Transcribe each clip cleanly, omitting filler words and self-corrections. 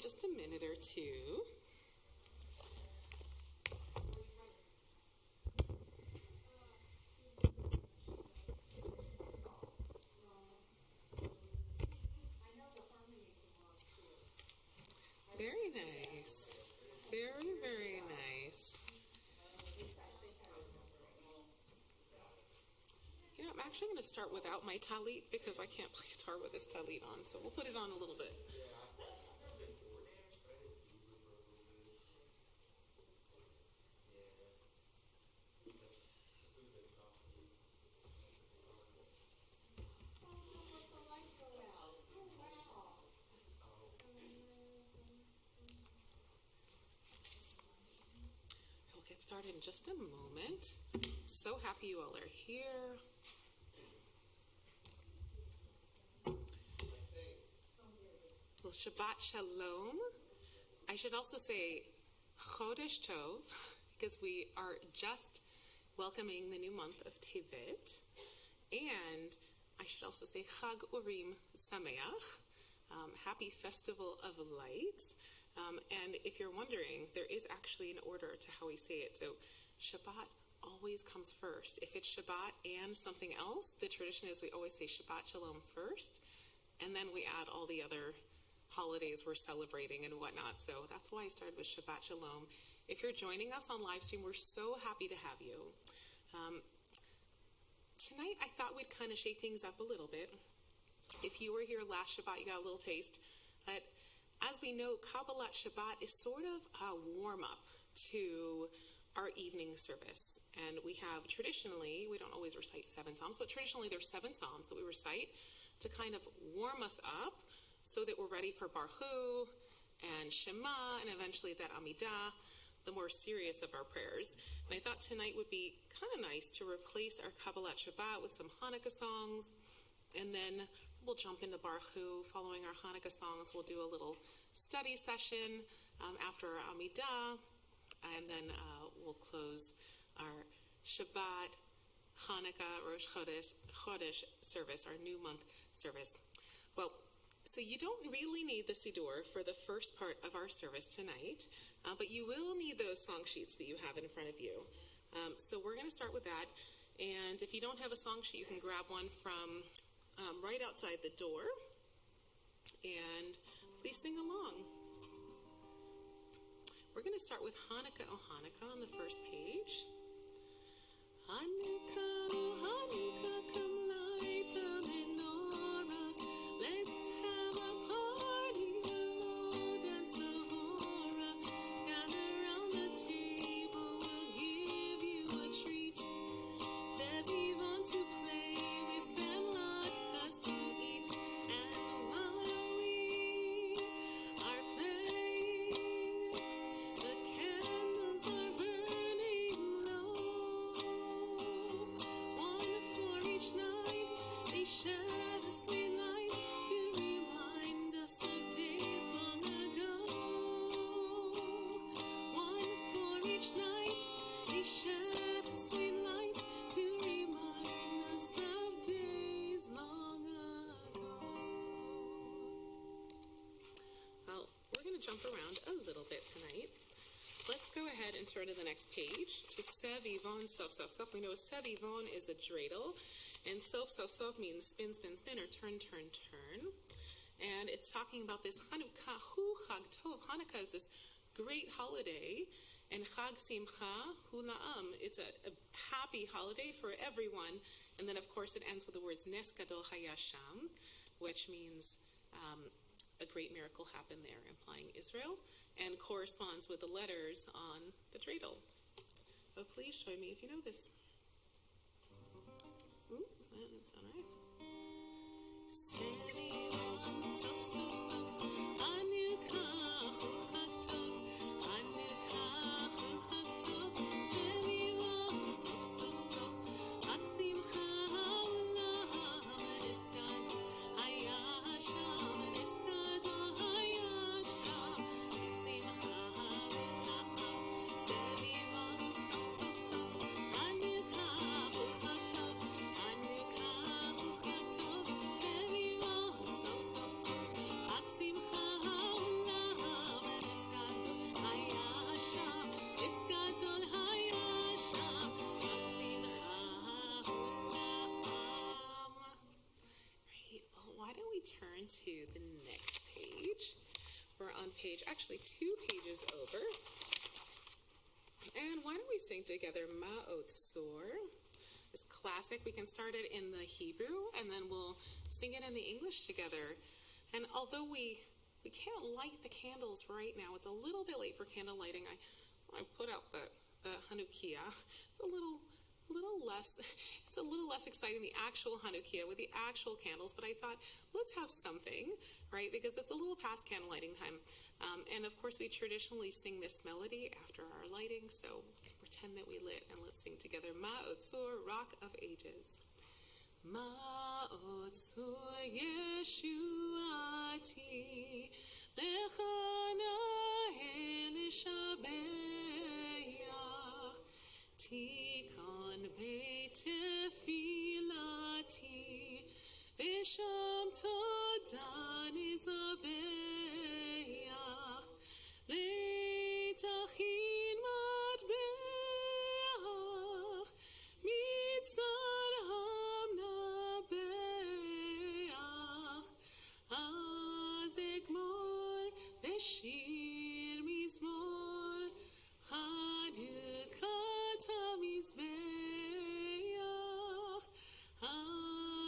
just a minute or two. Very nice. Very, very nice. You know, I'm actually going to start without my talit because I can't play guitar with this talit on, so we'll put it on a little bit. We'll get started in just a moment. So happy you all are here. Well, Shabbat Shalom. I should also say Chodesh Tov, because we are just welcoming the new month of Tevet. And I should also say Chag Urim Sameach, happy Festival of Lights. And if you're wondering, there is actually an order to how we say it. So Shabbat always comes first. If it's Shabbat and something else, the tradition is we always say Shabbat Shalom first, and then we add all the other holidays we're celebrating and whatnot. So that's why I started with Shabbat Shalom. If you're joining us on live stream, we're so happy to have you. Tonight, I thought we'd kind of shake things up a little bit. If you were here last Shabbat, you got a little taste. But as we know, Kabbalat Shabbat is sort of a warm-up to our evening service. And we have traditionally, we don't always recite 7 Psalms, but traditionally there's 7 Psalms that we recite to kind of warm us up so that we're ready for Baruch Hu and Shema and eventually that Amidah, the more serious of our prayers. And I thought tonight would be kind of nice to replace our Kabbalat Shabbat with some Hanukkah songs, and then we'll jump into Baruch Hu. Following our Hanukkah songs, we'll do a little study session after our Amidah, and then we'll close our Shabbat, Hanukkah, Rosh Chodesh service, our new month service. Well, so you don't really need the Siddur for the first part of our service tonight, but you will need those song sheets that you have in front of you. So we're going to start with that. And if you don't have a song sheet, you can grab one from right outside the door. And please sing along. We're going to start with Hanukkah, oh Hanukkah on the first page. Hanukkah, oh Hanukkah, come light the menorah. Let's have a party, we'll dance the hora. Gather round the table, we'll give you a treat. Zevivon to play with and latkes to eat. And while we are playing, the candles are burning low. One for each night, they shed a sweet light to remind us of days long ago. One for each night, they shed a sweet light to remind us of days long ago. Well, we're going to jump around a little bit tonight. Let's go ahead and turn to the next page to Sevivon Sof Sof Sof. We know Sevivon is a dreidel, and Sof Sof Sof means spin, spin, spin, or turn, turn, turn. And it's talking about this Hanukkah Hu Chag Tov. Hanukkah is this great holiday, and Chag Simcha Hu La'am. It's a happy holiday for everyone. And then, of course, it ends with the words Nes Gadol Hayasham, which means a great miracle happened there, implying Israel, and corresponds with the letters on the dreidel. But please join me if you know this. Ooh, that didn't sound right. Sevivon Sof Sof Sof, Hanukkah Hu Chag Tov, Hanukkah Hu Chag Tov, Sevivon Sof Sof Sof, Chag Simcha Ha'olam Neskad Hayasham, Neskad Hayasham, Simcha Ha'olam, Sevivon Sof Sof Sof, Hanukkah Hu Chag Tov, Hanukkah Hu Chag Tov, Sevivon Sof Sof Sof. actually 2 pages over. And why don't we sing together Ma'otsur? It's classic. We can start it in the Hebrew, and then we'll sing it in the English together. And although we can't light the candles right now, it's a little bit late for candle lighting. I put out the Hanukkah. It's a little less exciting, the actual Hanukkah with the actual candles, but I thought, let's have something, right? Because it's a little past candle lighting time. And of course, we traditionally sing this melody after our lighting, so pretend that we lit, and let's sing together Ma'otsur, Rock of Ages. Ma'otsur Yeshuati Lechana Elishabeach Tikon Beit Tefilati B'Sham Todan Izabeach Leitachin Matbeach Mitzar Hamnabeach Azekmor Beshir Mizmor Hanukkah Mizbeach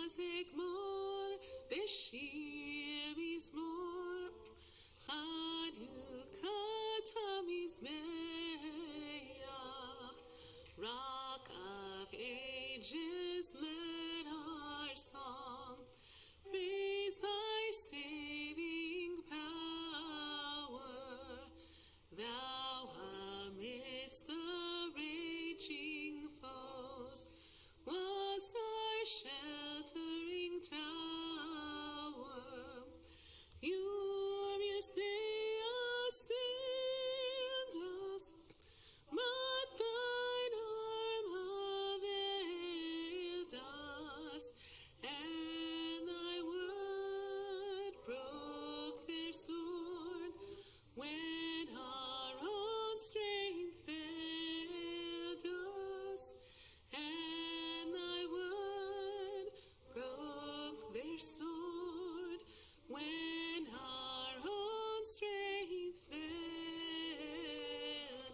Azekmor Beshir Mizmor Hanukkah Mizbeach. Rock of Ages, let our song praise thy saving power. Thou amidst the raging foes was our sheltering tower. Furious they assailed us, but thine arm availed us, and thy word broke their sword when our own strength failed us, and thy word broke their sword when our own strength failed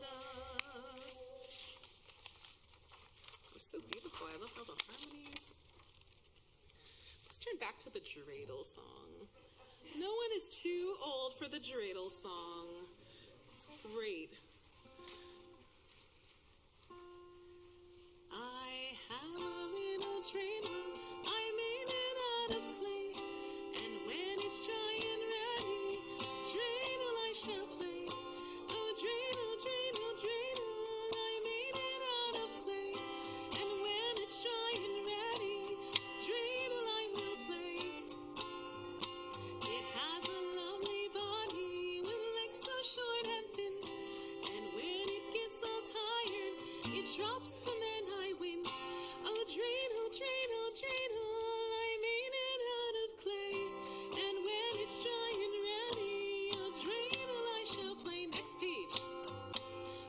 us. It was so beautiful. I love all the harmonies. Let's turn back to the dreidel song. No one is too old for the dreidel song. It's great. I have a little dreidel, I made it out of clay, and when it's dry and ready, dreidel I shall play. Oh, dreidel, dreidel, dreidel, I made it out of clay, and when it's dry and ready, dreidel I will play. It has a lovely body with legs so short and thin, and when it gets all tired, it drops and then I win. Oh, dreidel, dreidel, dreidel, I made it out of clay, and when it's dry and ready, oh, dreidel I shall play. Next page.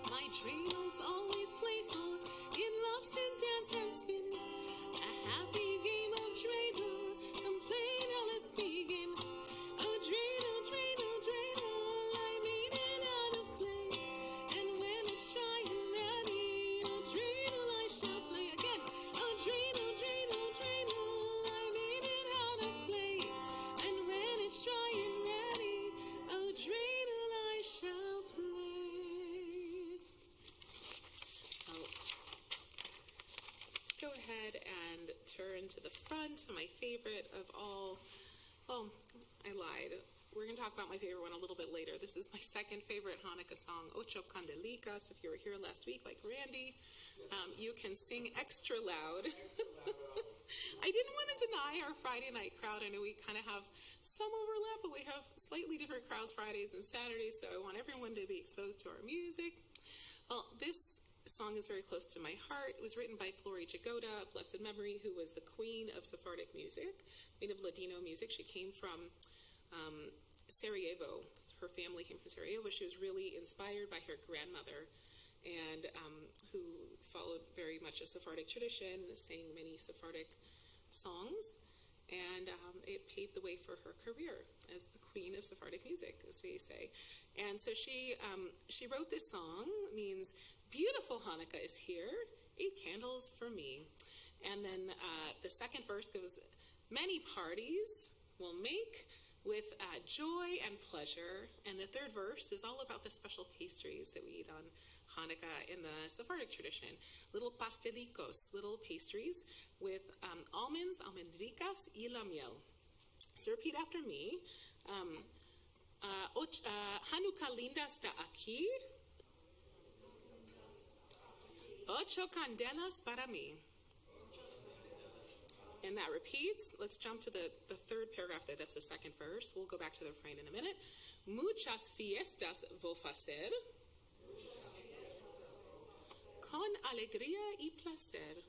My dreidel's always playful, it loves to dance and spin. A happy game of dreidel, come play now, let's begin. Oh, dreidel, dreidel, dreidel, I made it out of clay, and when it's dry and ready, oh, dreidel I shall play again. Oh, dreidel, dreidel, dreidel, I made it out of clay, and when it's dry and ready, oh, dreidel I shall play. Oh, let's go ahead and turn to the front. My favorite of all. Oh, I lied. We're going to talk about my favorite one a little bit later. This is my second favorite Hanukkah song, Ocho Candelicas. If you were here last week, like Randy, you can sing extra loud. I didn't want to deny our Friday night crowd. I know we kind of have some overlap, but we have slightly different crowds Fridays and Saturdays, so I want everyone to be exposed to our music. Well, this song is very close to my heart. It was written by Flori Jagoda, blessed memory, who was the queen of Sephardic music, queen of Ladino music. She came from Sarajevo. Her family came from Sarajevo. She was really inspired by her grandmother, and who followed very much a Sephardic tradition, sang many Sephardic songs. and it paved the way for her career as the queen of Sephardic music, as we say. And so she wrote this song, means beautiful Hanukkah is here, 8 candles for me. And then the second verse goes, many parties will make with joy and pleasure. And the third verse is all about the special pastries that we eat on Hanukkah in the Sephardic tradition. Little pastelicos, little pastries with almonds, almendricas, y la miel. So repeat after me. Hanukkah linda está aquí. 8 candelas para mí. And that repeats. Let's jump to the third paragraph there. That's the second verse. We'll go back to the refrain in a minute. Muchas fiestas vou fazer con alegría y placer.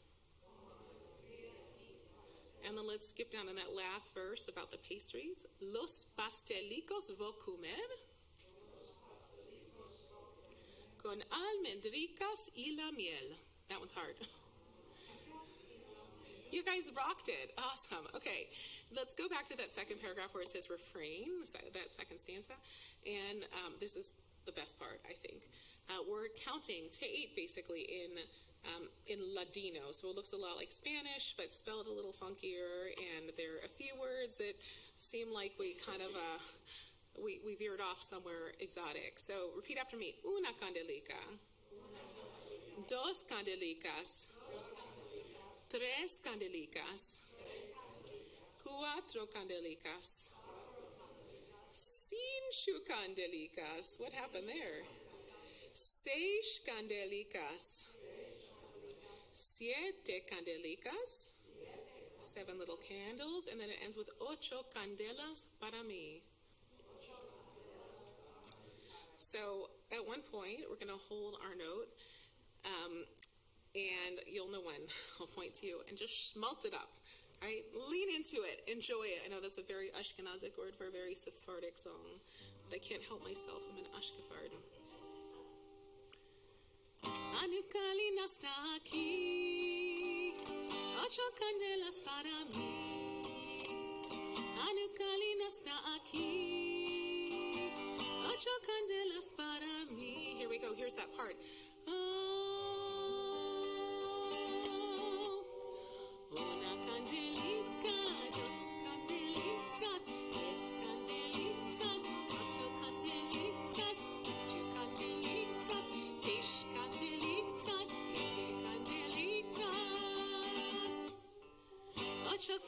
And then let's skip down to that last verse about the pastries. Los pastelicos vou comer con almendricas y la miel. That one's hard. You guys rocked it. Awesome. Okay, let's go back to that second paragraph where it says refrain, that second stanza. And this is the best part, I think. We're counting to 8 basically in Ladino. So it looks a lot like Spanish, but spelled a little funkier. And there are a few words that seem like we kind of, we veered off somewhere exotic. So repeat after me. Una candelica. Dos candelicas. Tres candelicas. Cuatro candelicas. Cinco candelicas. What happened there? Seis candelicas. Siete candelicas. 7 little candles. And then it ends with 8 candelas para mí. So at one point, we're going to hold our note. And you'll know when. I'll point to you and just schmaltz it up. All right? Lean into it. Enjoy it. I know that's a very Ashkenazic word for a very Sephardic song. But I can't help myself. I'm an Ashkefard. Hanukkah linda está aquí. 8 candelas para mí. Hanukkah linda está aquí. 8 candelas para mí. Here we go. Here's that part.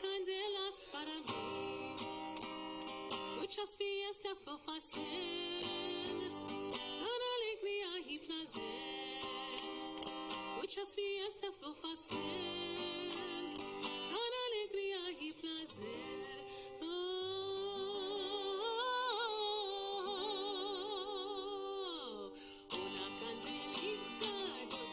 Candelas para mí, muchas fiestas vou fazer, con alegría y placer. Muchas fiestas vou fazer, con alegría y placer. Una candelica, 2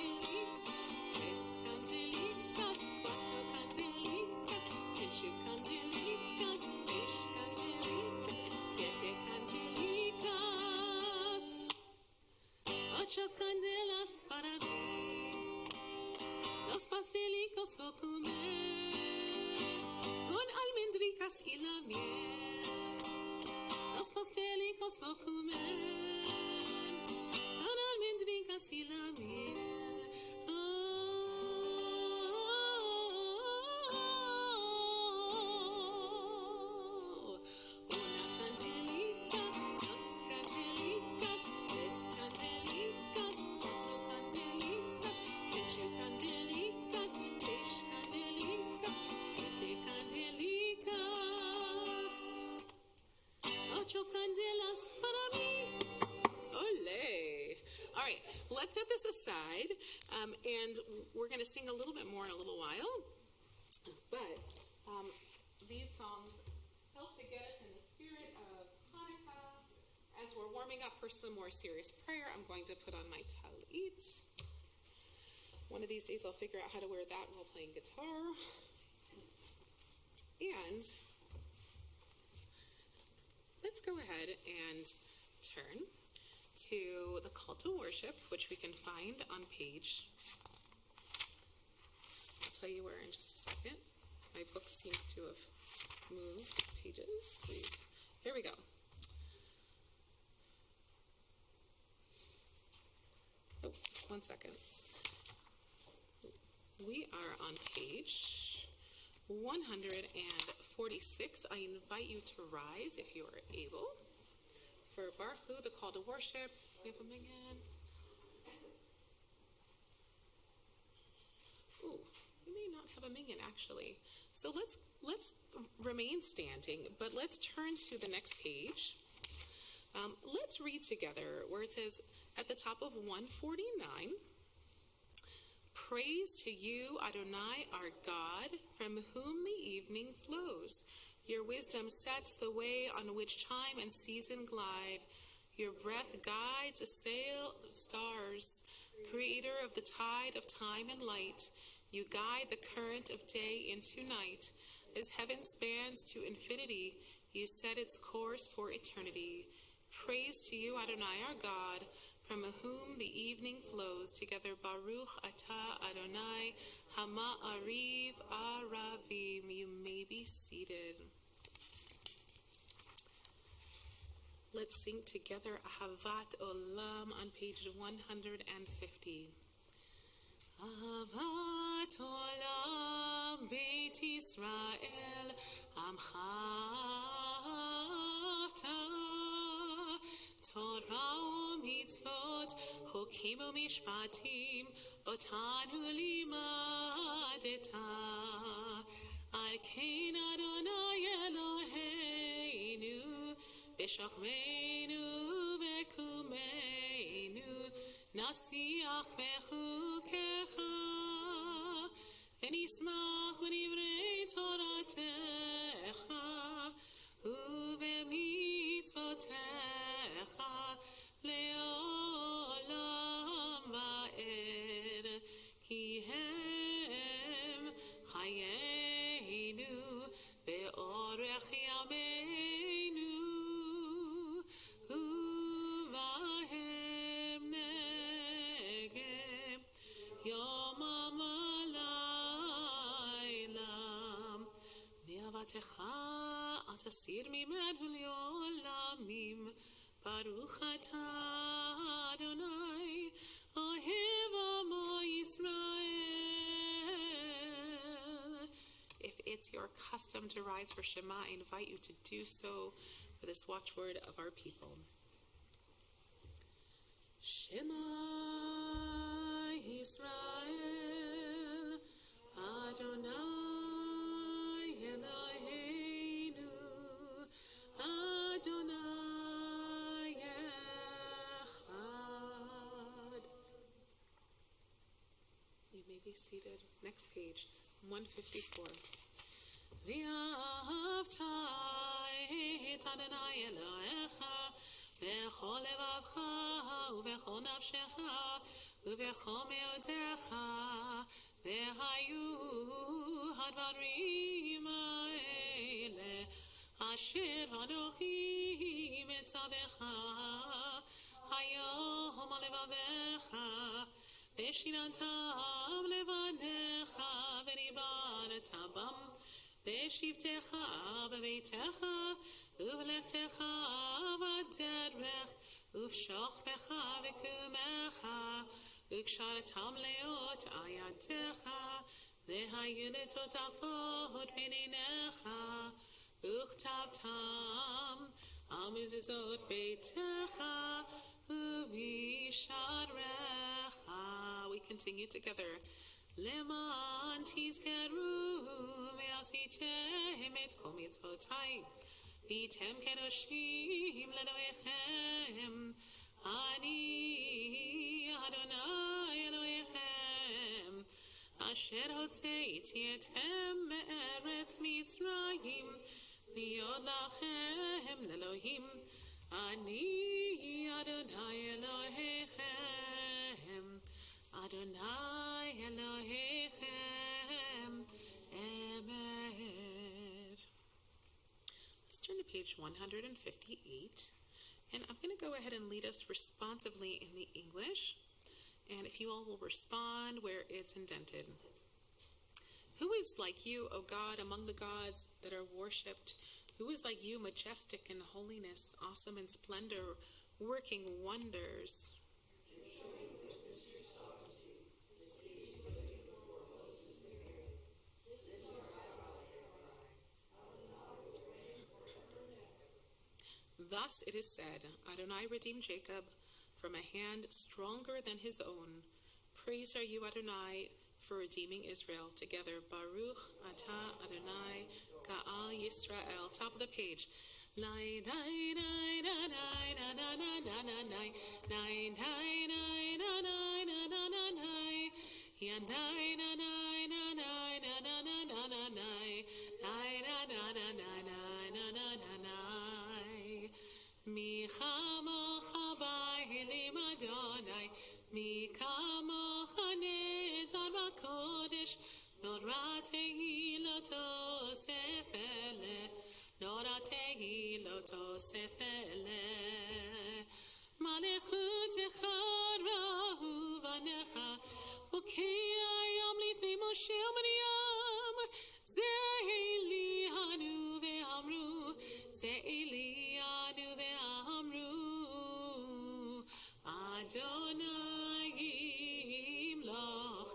candelicas, 3 candelicas, 4 candelicas, 5 candelicas, 6 candelicas, 7 candelicas, 8 candelas para mí. Los pastelicos vou comer con almendricas y la miel. Los pastelicos vou comer con almendricas y la miel. Candelas para mí. Ole. All right, let's set this aside, and we're going to sing a little bit more in a little while. But these songs help to get us in the spirit of Hanukkah. As we're warming up for some more serious prayer, I'm going to put on my talit. One of these days I'll figure out how to wear that while playing guitar. And let's go ahead and turn to the call to worship, which we can find on page, I'll tell you where in just a second. My book seems to have moved pages. Here we go. Oh, 1 second. We are on page 146. I invite you to rise if you are able. For Baruch, the call to worship, we have a minyan. Ooh, we may not have a minyan actually. So let's remain standing, but let's turn to the next page. Let's read together where it says at the top of 149, praise to you, Adonai, our God, from whom the evening flows. Your wisdom sets the way on which time and season glide. Your breath guides assail stars, creator of the tide of time and light. You guide the current of day into night. As heaven spans to infinity, you set its course for eternity. Praise to you, Adonai, our God, from whom the evening flows. Together, Baruch Atah Adonai, Hama Ariv Aravim. You may be seated. Let's sing together Ahavat Olam on page 150. Ahavat Olam Beit Yisrael Amcha Torah u'mitzvot, hokim u'mishpatim, otanu limadeta. Al kein Adonai Eloheinu, b'shachmeinu v'kumeinu, nasiach bechukecha, v'nismach b'divrei toratecha, u'v'mitzvotecha, le'olam va'ed, ki hem chayeinu be'orech yameinu, u'vahem negem yomam alaylam, me'avatecha atasir mimenu le'olamim. Baruch atah Adonai, ohev amo Yisrael. If it's your custom to rise for Shema, I invite you to do so for this watchword of our people. Shema Yisrael, Adonai Eloheinu, Adonai. Be seated. Next page, 154. V'ahavtai et Adonai Elohecha v'chol levavcha u'v'chol nafshecha u'v'chol me'odecha v'hayu hadvarim ha'ele asher anochi mitzavecha hayom alevavecha Beshinantam levanecha v'nibanatabam Beshivtecha b'veitecha uv'lechtecha v'derech uv'shochbecha v'kumecha u'ksharatam leot ayatecha v'hayu letotafot b'ninecha u'chtavtam amizizot beitecha u'visharecha. We continue together. Leman tizkeru ve'asitem et kol mitzvotai v'tem kedoshim leloechem ani Adonai Elohechem asher hotzeiti etchem me'eretz Mitzrayim li'od lachem lelohim ani Adonai Elohechem Adonai Elohechem Emet. Let's turn to page 158, and I'm going to go ahead and lead us responsively in the English, and if you all will respond where it's indented. Who is like you, O God, among the gods that are worshipped? Who is like you, majestic in holiness, awesome in splendor, working wonders? Thus it is said, Adonai redeemed Jacob from a hand stronger than his own. Praise are you, Adonai, for redeeming Israel. Together, Baruch Atah Adonai Ga'al Yisrael. Top of the page. Mi chamocha b'elim Adonai, mi kamocha nedar b'kodesh, nora tehiloto sefele, nora tehiloto sefele. Malechutecha rahu v'necha, bokei ayam lifnei Moshe u'Miriam, ze eli hanu ve'amru, ze eli Adonai yimloch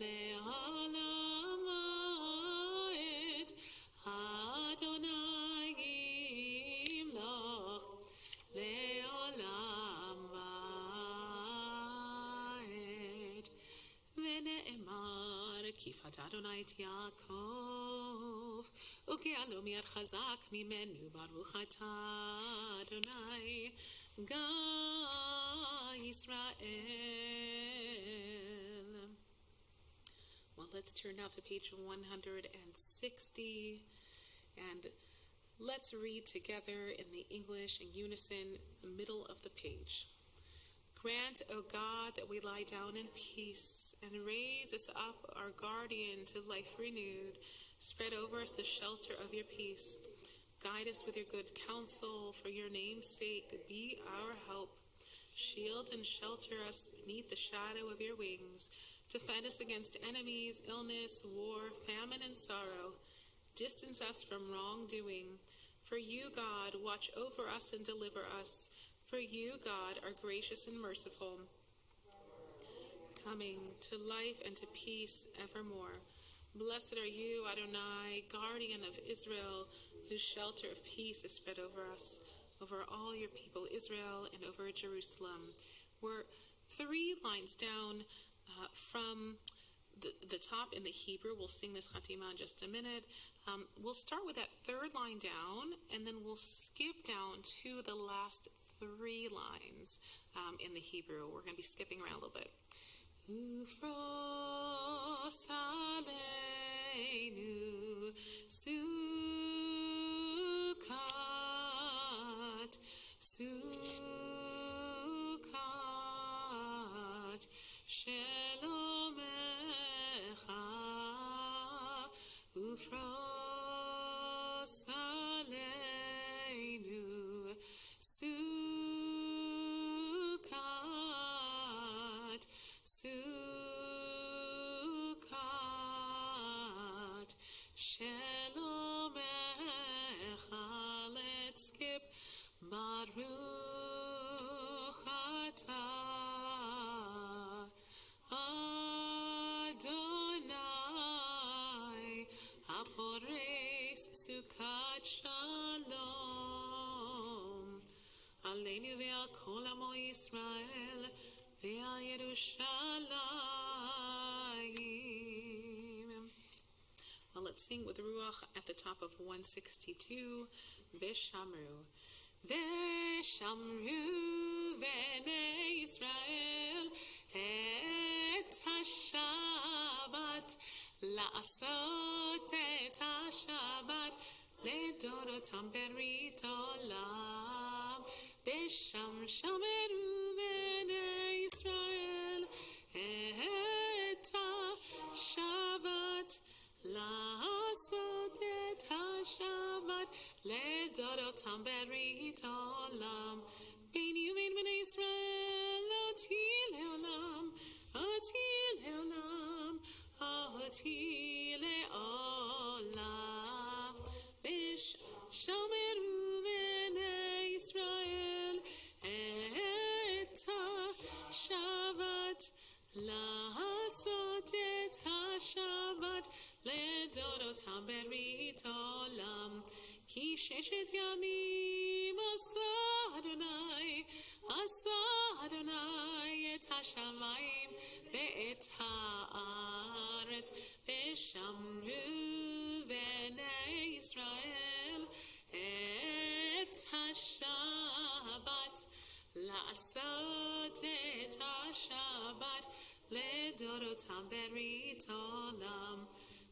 le'olam va'ed. Adonai yimloch le'olam va'ed. Ve'ne'emar kifat Adonai et Yaakov uke'alo mi'ad chazak mimenu baruch atah Adonai Ga Israel. Well, let's turn now to page 160 and let's read together in the English in unison, the middle of the page. Grant, O God, that we lie down in peace and raise us up, our guardian, to life renewed. Spread over us the shelter of your peace. Guide us with your good counsel. For your name's sake, be our help. Shield and shelter us beneath the shadow of your wings. Defend us against enemies, illness, war, famine, and sorrow. Distance us from wrongdoing. For you, God, watch over us and deliver us. For you, God, are gracious and merciful, coming to life and to peace evermore. Blessed are you, Adonai, guardian of Israel, whose shelter of peace is spread over us, over all your people, Israel, and over Jerusalem. We're 3 lines down from the top in the Hebrew. We'll sing this Chatima in just a minute. We'll start with that 3rd line down, and then we'll skip down to the last 3 lines in the Hebrew. We're going to be skipping around a little bit. Ufros aleinu sukat, sukat, shelomecha, ufros aleinu sukat, sukat, shelomecha. Let's skip Baruch atah Adonai Hapores Sukat Shalom Aleinu ve'al kol amo Yisrael ve'al Yerushalayim. Well, let's sing with Ruach at the top of 162. Veshamru. Veshamru v'nei Yisrael et ha-Shabbat la'asot et ha-Shabbat לדורותם ברית עולם ושם שמרו בני ישראל את השבת לעשות את השבת לדורותם ברית עולם ביני ובין בני ישראל אותי לעולם אותי לעולם אותי לעולם Dorotam Berit Olam. Ki Sheshet Yamim Asa Adonai et Hashamayim ve'et ha'aretz ve'shamru v'nei Yisrael et Hashabbat la'asot et Hashabbat le'dorotam berit olam.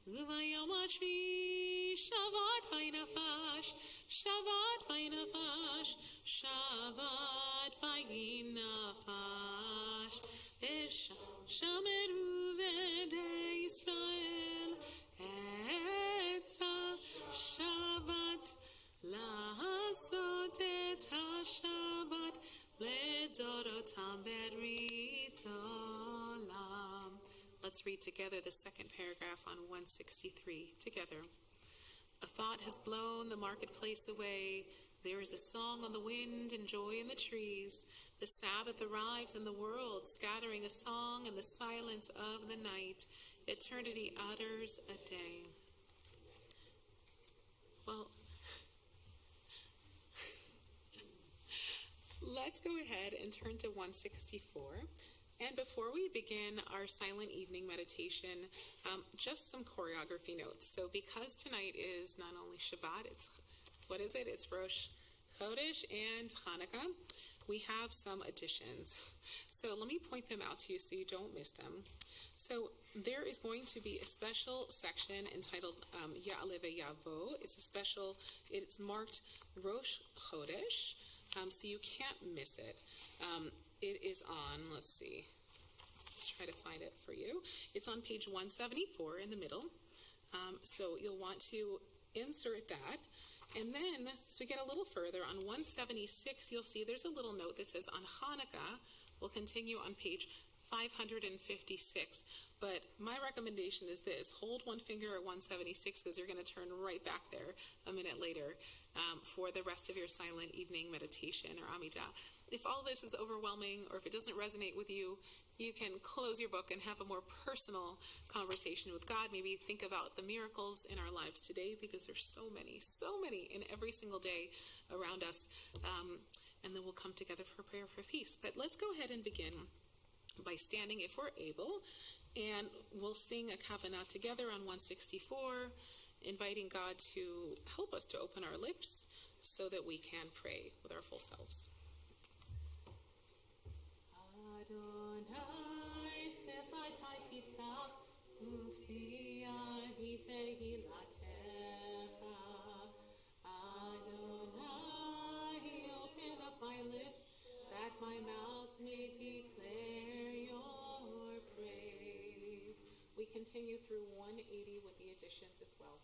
V'yom hashvi Shabbat v'yinafash, Shabbat v'yinafash, Shabbat v'yinafash, v'shameru v'nei Yisrael et ha-Shabbat, la'asot et ha-Shabbat, le'dorotam berit olam. Let's read together the second paragraph on 163 together. A thought has blown the marketplace away. There is a song on the wind and joy in the trees. The Sabbath arrives in the world, scattering a song in the silence of the night. Eternity utters a day. Well, let's go ahead and turn to 164. And before we begin our silent evening meditation, just some choreography notes. So because tonight is not only Shabbat, it's Rosh Chodesh and Hanukkah, we have some additions. So let me point them out to you so you don't miss them. So there is going to be a special section entitled Ya'aleh Ve'yavo. It's marked Rosh Chodesh, so you can't miss it. It is on, let's try to find it for you. It's on page 174 in the middle. So you'll want to insert that. And then, as we get a little further, on 176, you'll see there's a little note that says on Hanukkah. We'll continue on page 556. But my recommendation is this: hold one finger at 176 because you're going to turn right back there a minute later for the rest of your silent evening meditation or Amidah. If all this is overwhelming or if it doesn't resonate with you, you can close your book and have a more personal conversation with God. Maybe think about the miracles in our lives today, because there's so many in every single day around us. And then we'll come together for a prayer for peace. But let's go ahead and begin by standing if we're able. And we'll sing a kavanah together on 164, inviting God to help us to open our lips so that we can pray with our full selves. Adonai sefatai tiftach ufi agi tehilatecha. Adonai, open up my lips that my mouth may declare your praise. We continue through 180 with the additions as well.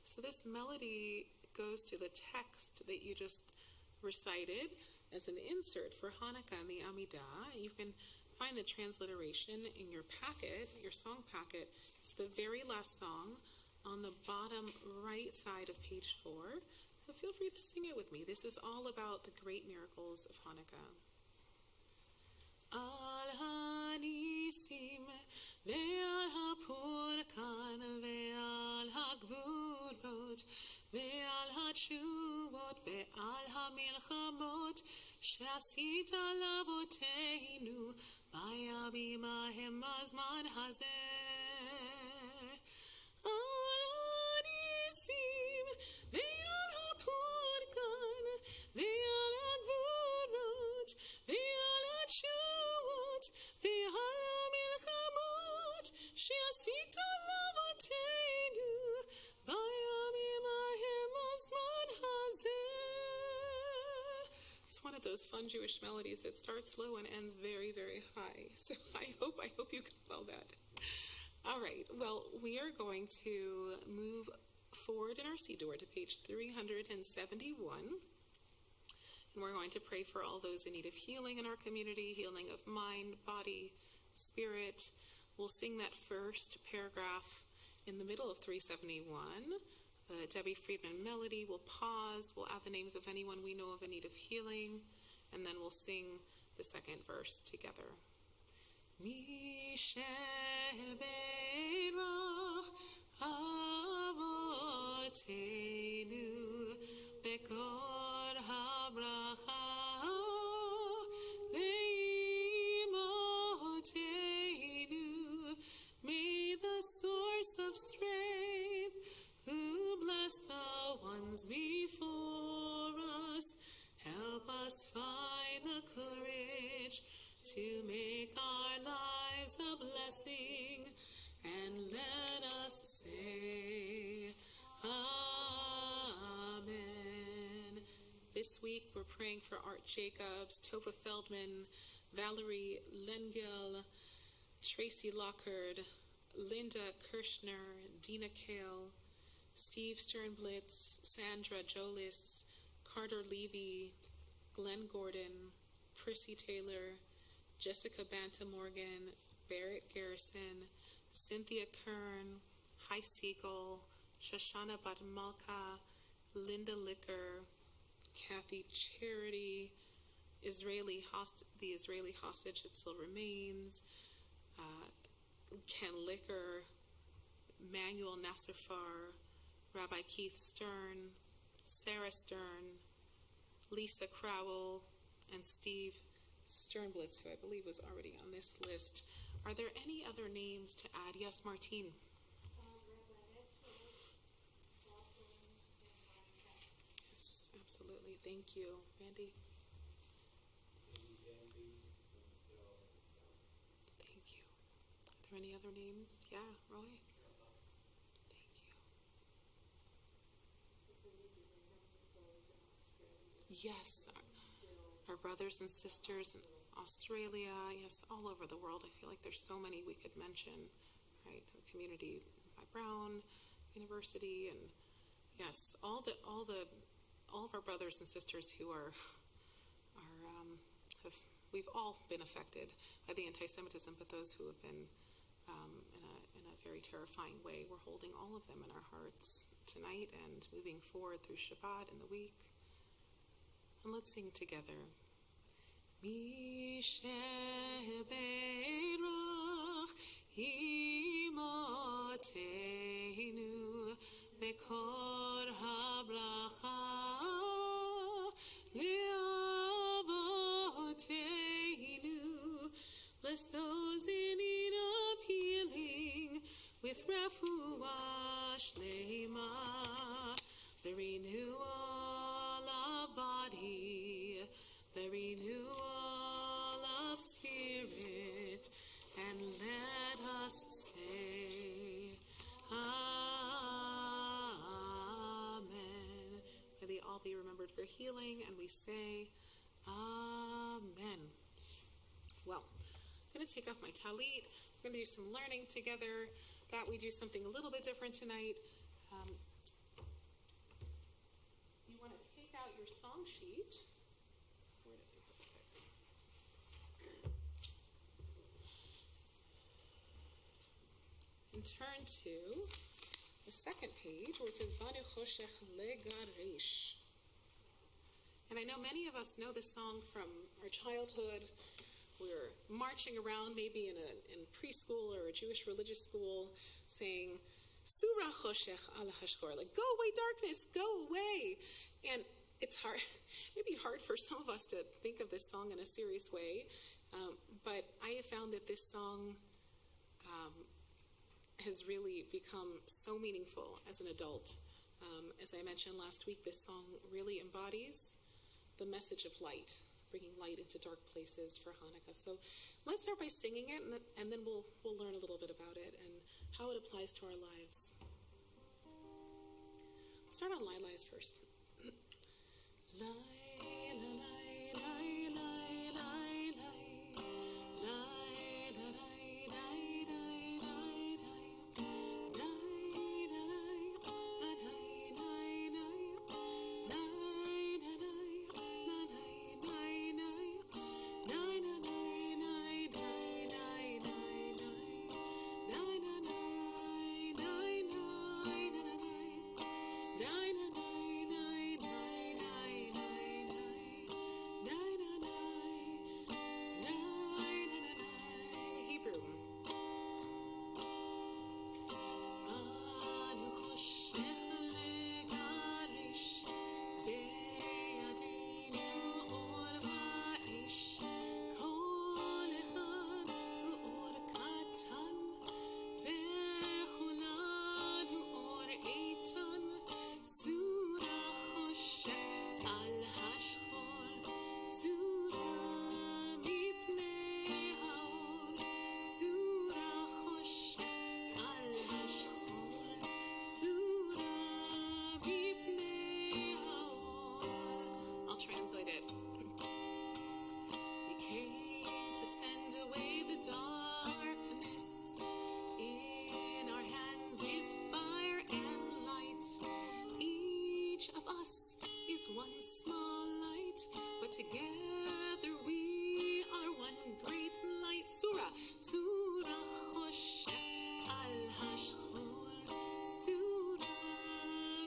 So this melody goes to the text that you just recited as an insert for Hanukkah and the Amidah. You can find the transliteration in your packet, your song packet. It's the very last song on the bottom right side of page 4. So feel free to sing it with me. This is all about the great miracles of Hanukkah. Al hanisim ve'al hapurkan ve'al hagvurot ve'al hatshuvot ve'al hamilchamot she'asita lavoteinu bayamim hahem hazman hazeh. Al hanisim ve'al hapurkan ve'al hagvurot ve'al hatshuvot ve'al hamilchamot she'asita lavoteinu bayamim hahem hazman hazeh. It's one of those fun Jewish melodies that starts low and ends very, very high. So I hope you got all that. All right, well, we are going to move forward in our Siddur to page 371. And we're going to pray for all those in need of healing in our community, healing of mind, body, spirit. We'll sing that first paragraph in the middle of 371. The Debbie Friedman melody. We'll pause. We'll add the names of anyone we know of in need of healing. And then we'll sing the second verse together. Mi sheberach avotenu bekor habracha leimotenu. May the source of strength, who bless the ones before us, help us find the courage to make our lives a blessing, and let us say Amen. This week we're praying for Art Jacobs, Tova Feldman, Valerie Lengel, Tracy Lockard, Linda Kirshner, Dina Kale, Steve Sternblitz, Sandra Jolis, Carter Levy, Glenn Gordon, Prissy Taylor, Jessica Banta-Morgan, Barrett Garrison, Cynthia Kern, Hi Siegel, Shoshana Batmalka, Linda Licker, Kathy Charity, the Israeli hostage that still remains, Ken Licker, Manuel Nassarfar, Rabbi Keith Stern, Sarah Stern, Lisa Crowell, and Steve Sternblitz, who I believe was already on this list. Are there any other names to add? Yes, Martine. Yes, absolutely. Thank you. Randy? Thank you. Are there any other names? Yeah, Roy? Thank you. Yes, our brothers and sisters in Australia, yes, all over the world. I feel like there's so many we could mention, right? The community by Brown University, and yes, all of our brothers and sisters who we've all been affected by the anti-Semitism, but those who have been in a very terrifying way, we're holding all of them in our hearts tonight and moving forward through Shabbat and the week. And let's sing together. Mi sheberach imotenu bekor habracha leavotenu. Bless those in need of healing with refuah shlema, the renewal of body, the renewal of spirit, and let us say, Amen. May they all be remembered for healing, and we say, Amen. Well, I'm going to take off my talit. We're going to do some learning together. Thought we'd do something a little bit different tonight. You want to take out your song sheet. Where did I put it? And turn to the second page where it says Banu Choshech Legaresh. And I know many of us know this song from our childhood. We're marching around maybe in preschool or a Jewish religious school saying, Surah Choshech al Hashkor, like, go away darkness, go away. And it's hard, maybe hard for some of us to think of this song in a serious way, but I have found that this song has really become so meaningful as an adult. As I mentioned last week, this song really embodies the message of light, bringing light into dark places for Hanukkah. So let's start by singing it, and then we'll learn a little bit about it and how it applies to our lives. Let's start on Lila's first. Together we are one great light. Surah Choshech al Hashkor, Surah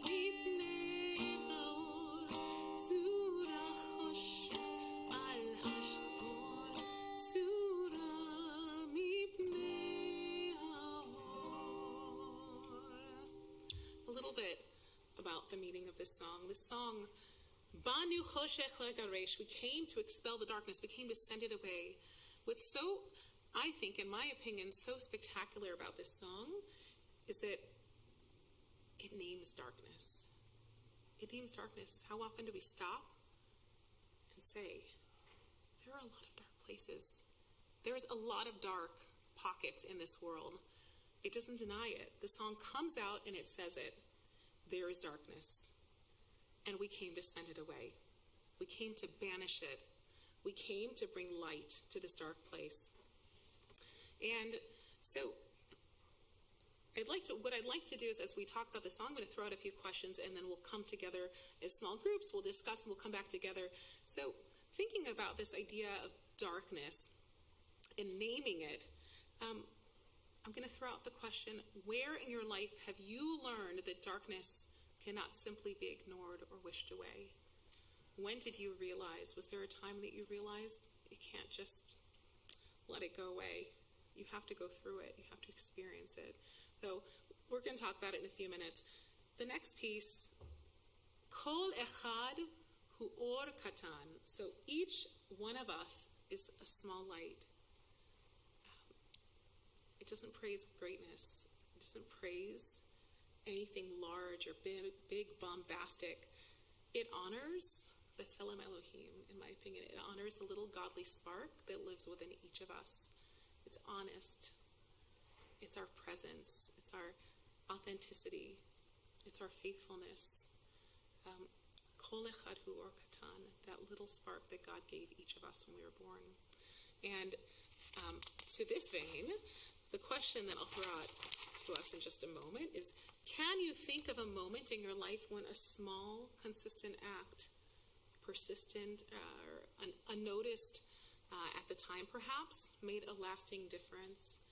Mipnei Haor, Surah Choshech al Hashkor, Surah Mipnei Haor. A little bit about the meaning of this song. This song, Banu Choshech Legaresh, we came to expel the darkness, we came to send it away. What's so, I think, in my opinion, so spectacular about this song is that it names darkness. It names darkness. How often do we stop and say, there are a lot of dark places. There's a lot of dark pockets in this world. It doesn't deny it. The song comes out and it says it. There is darkness. And we came to send it away. We came to banish it. We came to bring light to this dark place. And so what I'd like to do is, as we talk about the song, I'm going to throw out a few questions, and then we'll come together as small groups. We'll discuss, and we'll come back together. So thinking about this idea of darkness and naming it, I'm going to throw out the question, where in your life have you learned that darkness cannot simply be ignored or wished away? When did you realize? Was there a time that you realized you can't just let it go away? You have to go through it. You have to experience it. So we're going to talk about it in a few minutes. The next piece, Kol echad hu or katan. So each one of us is a small light. It doesn't praise greatness. It doesn't praise anything large or big bombastic. It honors B'Tselem Elohim, in my opinion. It honors the little godly spark that lives within each of us. It's honest. It's our presence. It's our authenticity. It's our faithfulness. Kol echad hu or katan, that little spark that God gave each of us when we were born. And to this vein, the question that I'll throw out to us in just a moment is, can you think of a moment in your life when a small, consistent act, persistent, or unnoticed at the time perhaps, made a lasting difference?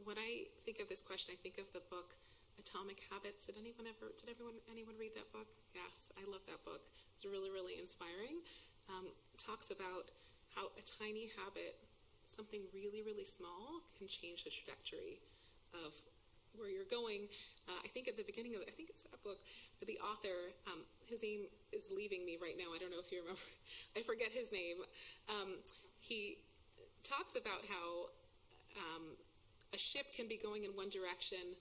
When I think of this question, I think of the book Atomic Habits. Did anyone read that book? Yes, I love that book. It's really, really inspiring. It talks about how a tiny habit, something really, really small, can change the trajectory of where you're going. I think at the beginning I think it's that book, but the author, his name is leaving me right now. I don't know if you remember. I forget his name. He talks about how a ship can be going in one direction,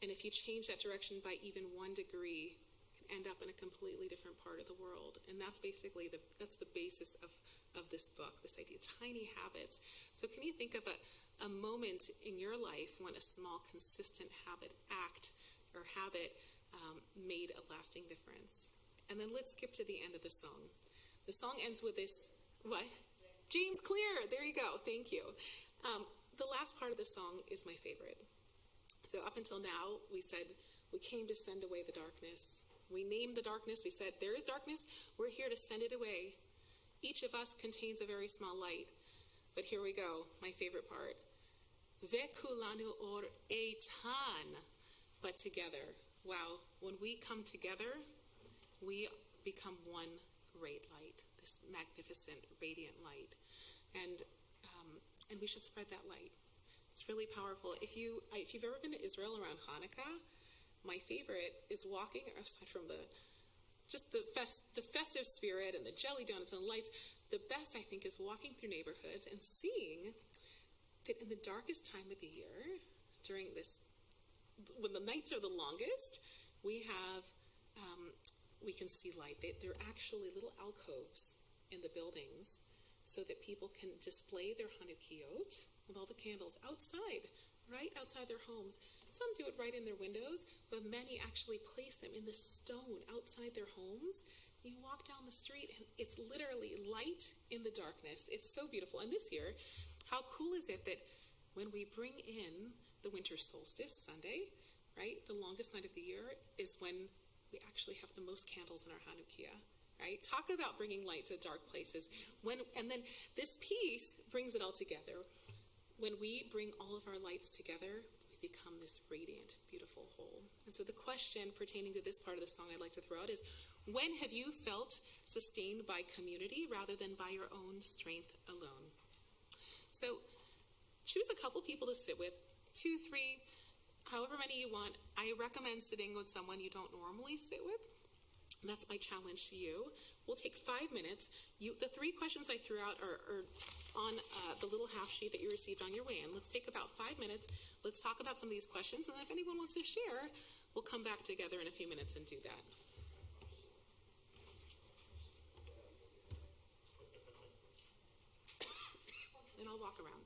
and if you change that direction by even 1 degree, can end up in a completely different part of the world. And that's basically that's the basis of this book, this idea, tiny habits. So can you think of a moment in your life when a small, consistent habit made a lasting difference? And then let's skip to the end of the song. The song ends with this, what? James Clear, there you go, thank you. The last part of the song is my favorite. So up until now, we said, we came to send away the darkness. We named the darkness. We said, there is darkness. We're here to send it away. Each of us contains a very small light. But here we go, my favorite part. Vekulanu or eitan, but together. Wow, when we come together, we become one great light, this magnificent, radiant light. And we should spread that light. It's really powerful. If you've ever been to Israel around Hanukkah, my favorite is walking, aside from the festive spirit and the jelly donuts and the lights, the best, I think, is walking through neighborhoods and seeing that in the darkest time of the year, during this, when the nights are the longest, we can see light. They're actually little alcoves in the buildings so that people can display their Hanukkot with all the candles outside, right outside their homes. Some do it right in their windows, but many actually place them in the stone outside their homes. You walk down the street and it's literally light in the darkness. It's so beautiful. And this year, how cool is it that when we bring in the winter solstice Sunday, right, the longest night of the year is when we actually have the most candles in our Hanukkah. Right? Talk about bringing light to dark places. And then this piece brings it all together. When we bring all of our lights together, we become this radiant, beautiful whole. And so the question pertaining to this part of the song I'd like to throw out is, when have you felt sustained by community rather than by your own strength alone? So choose a couple people to sit with, 2, 3, however many you want. I recommend sitting with someone you don't normally sit with. And that's my challenge to you. We'll take 5 minutes. The 3 questions I threw out are on the little half sheet that you received on your way in. Let's take about 5 minutes. Let's talk about some of these questions. And then if anyone wants to share, we'll come back together in a few minutes and do that. And I'll walk around.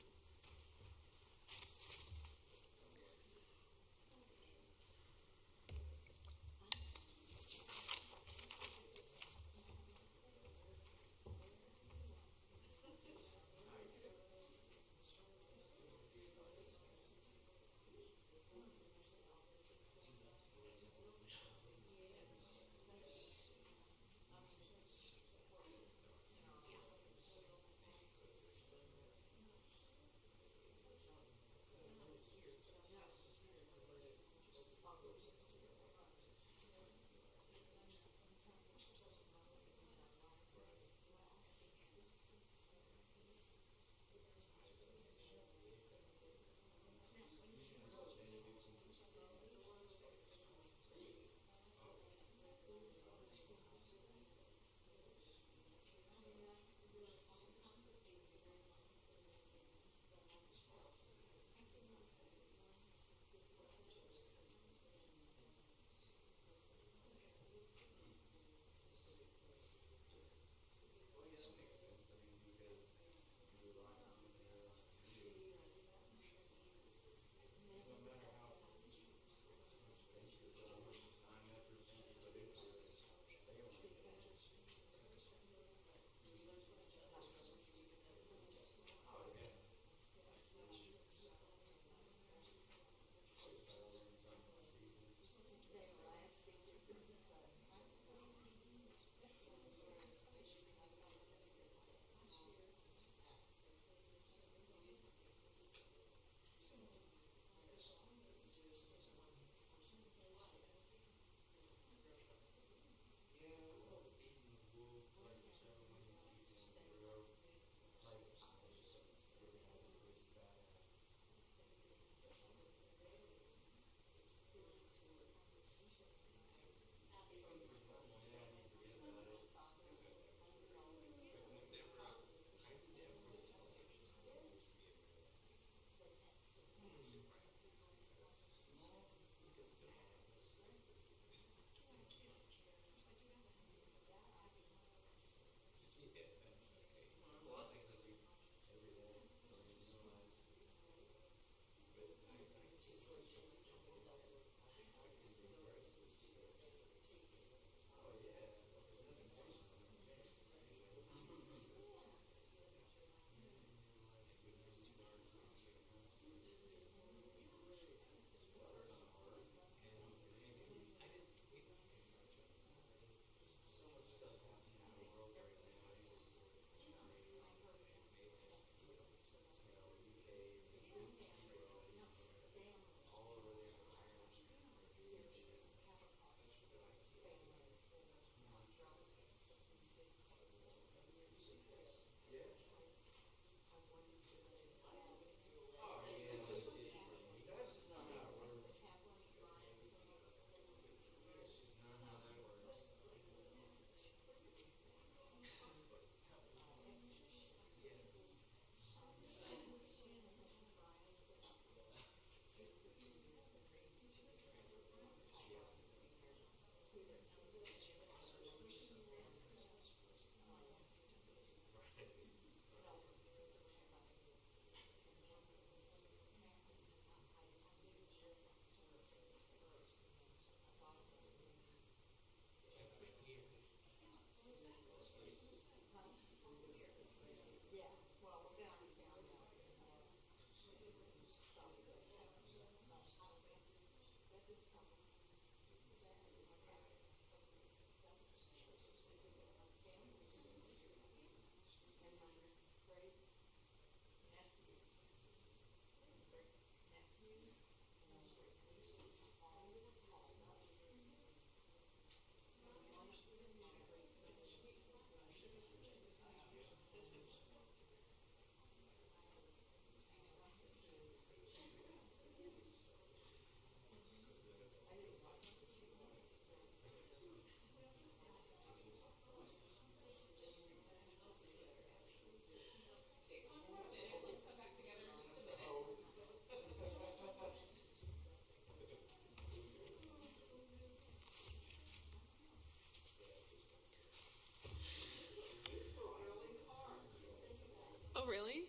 Oh, really?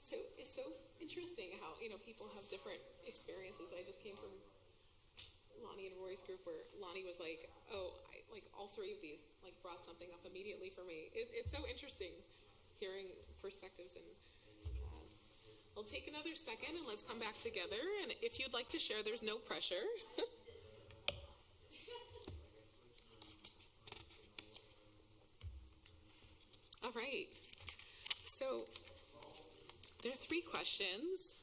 So it's so interesting how, people have different experiences. I just came from Lonnie and Rory's group where Lonnie was like, oh, like all three of these like brought something up immediately for me. It's so interesting hearing perspectives, and we'll take another second and let's come back together. And if you'd like to share, there's no pressure. All right. So there are three questions.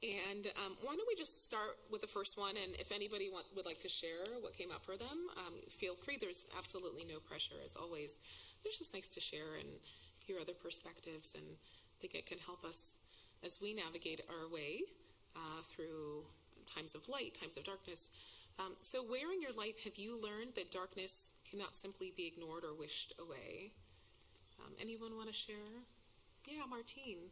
And why don't we just start with the first one, and if anybody would like to share what came up for them, feel free. There's absolutely no pressure, as always. It's just nice to share and hear other perspectives, and I think it can help us as we navigate our way through times of light, times of darkness. So where in your life have you learned that darkness cannot simply be ignored or wished away? Anyone want to share? Yeah, Martine.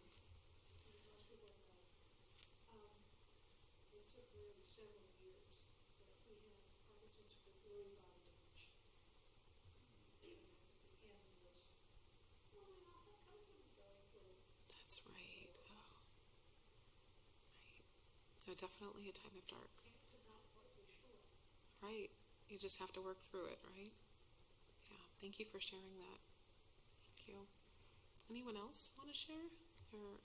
That's right. Oh, right. No, definitely a time of dark. Right. You just have to work through it, right? Yeah. Thank you for sharing that. Thank you. Anyone else want to share your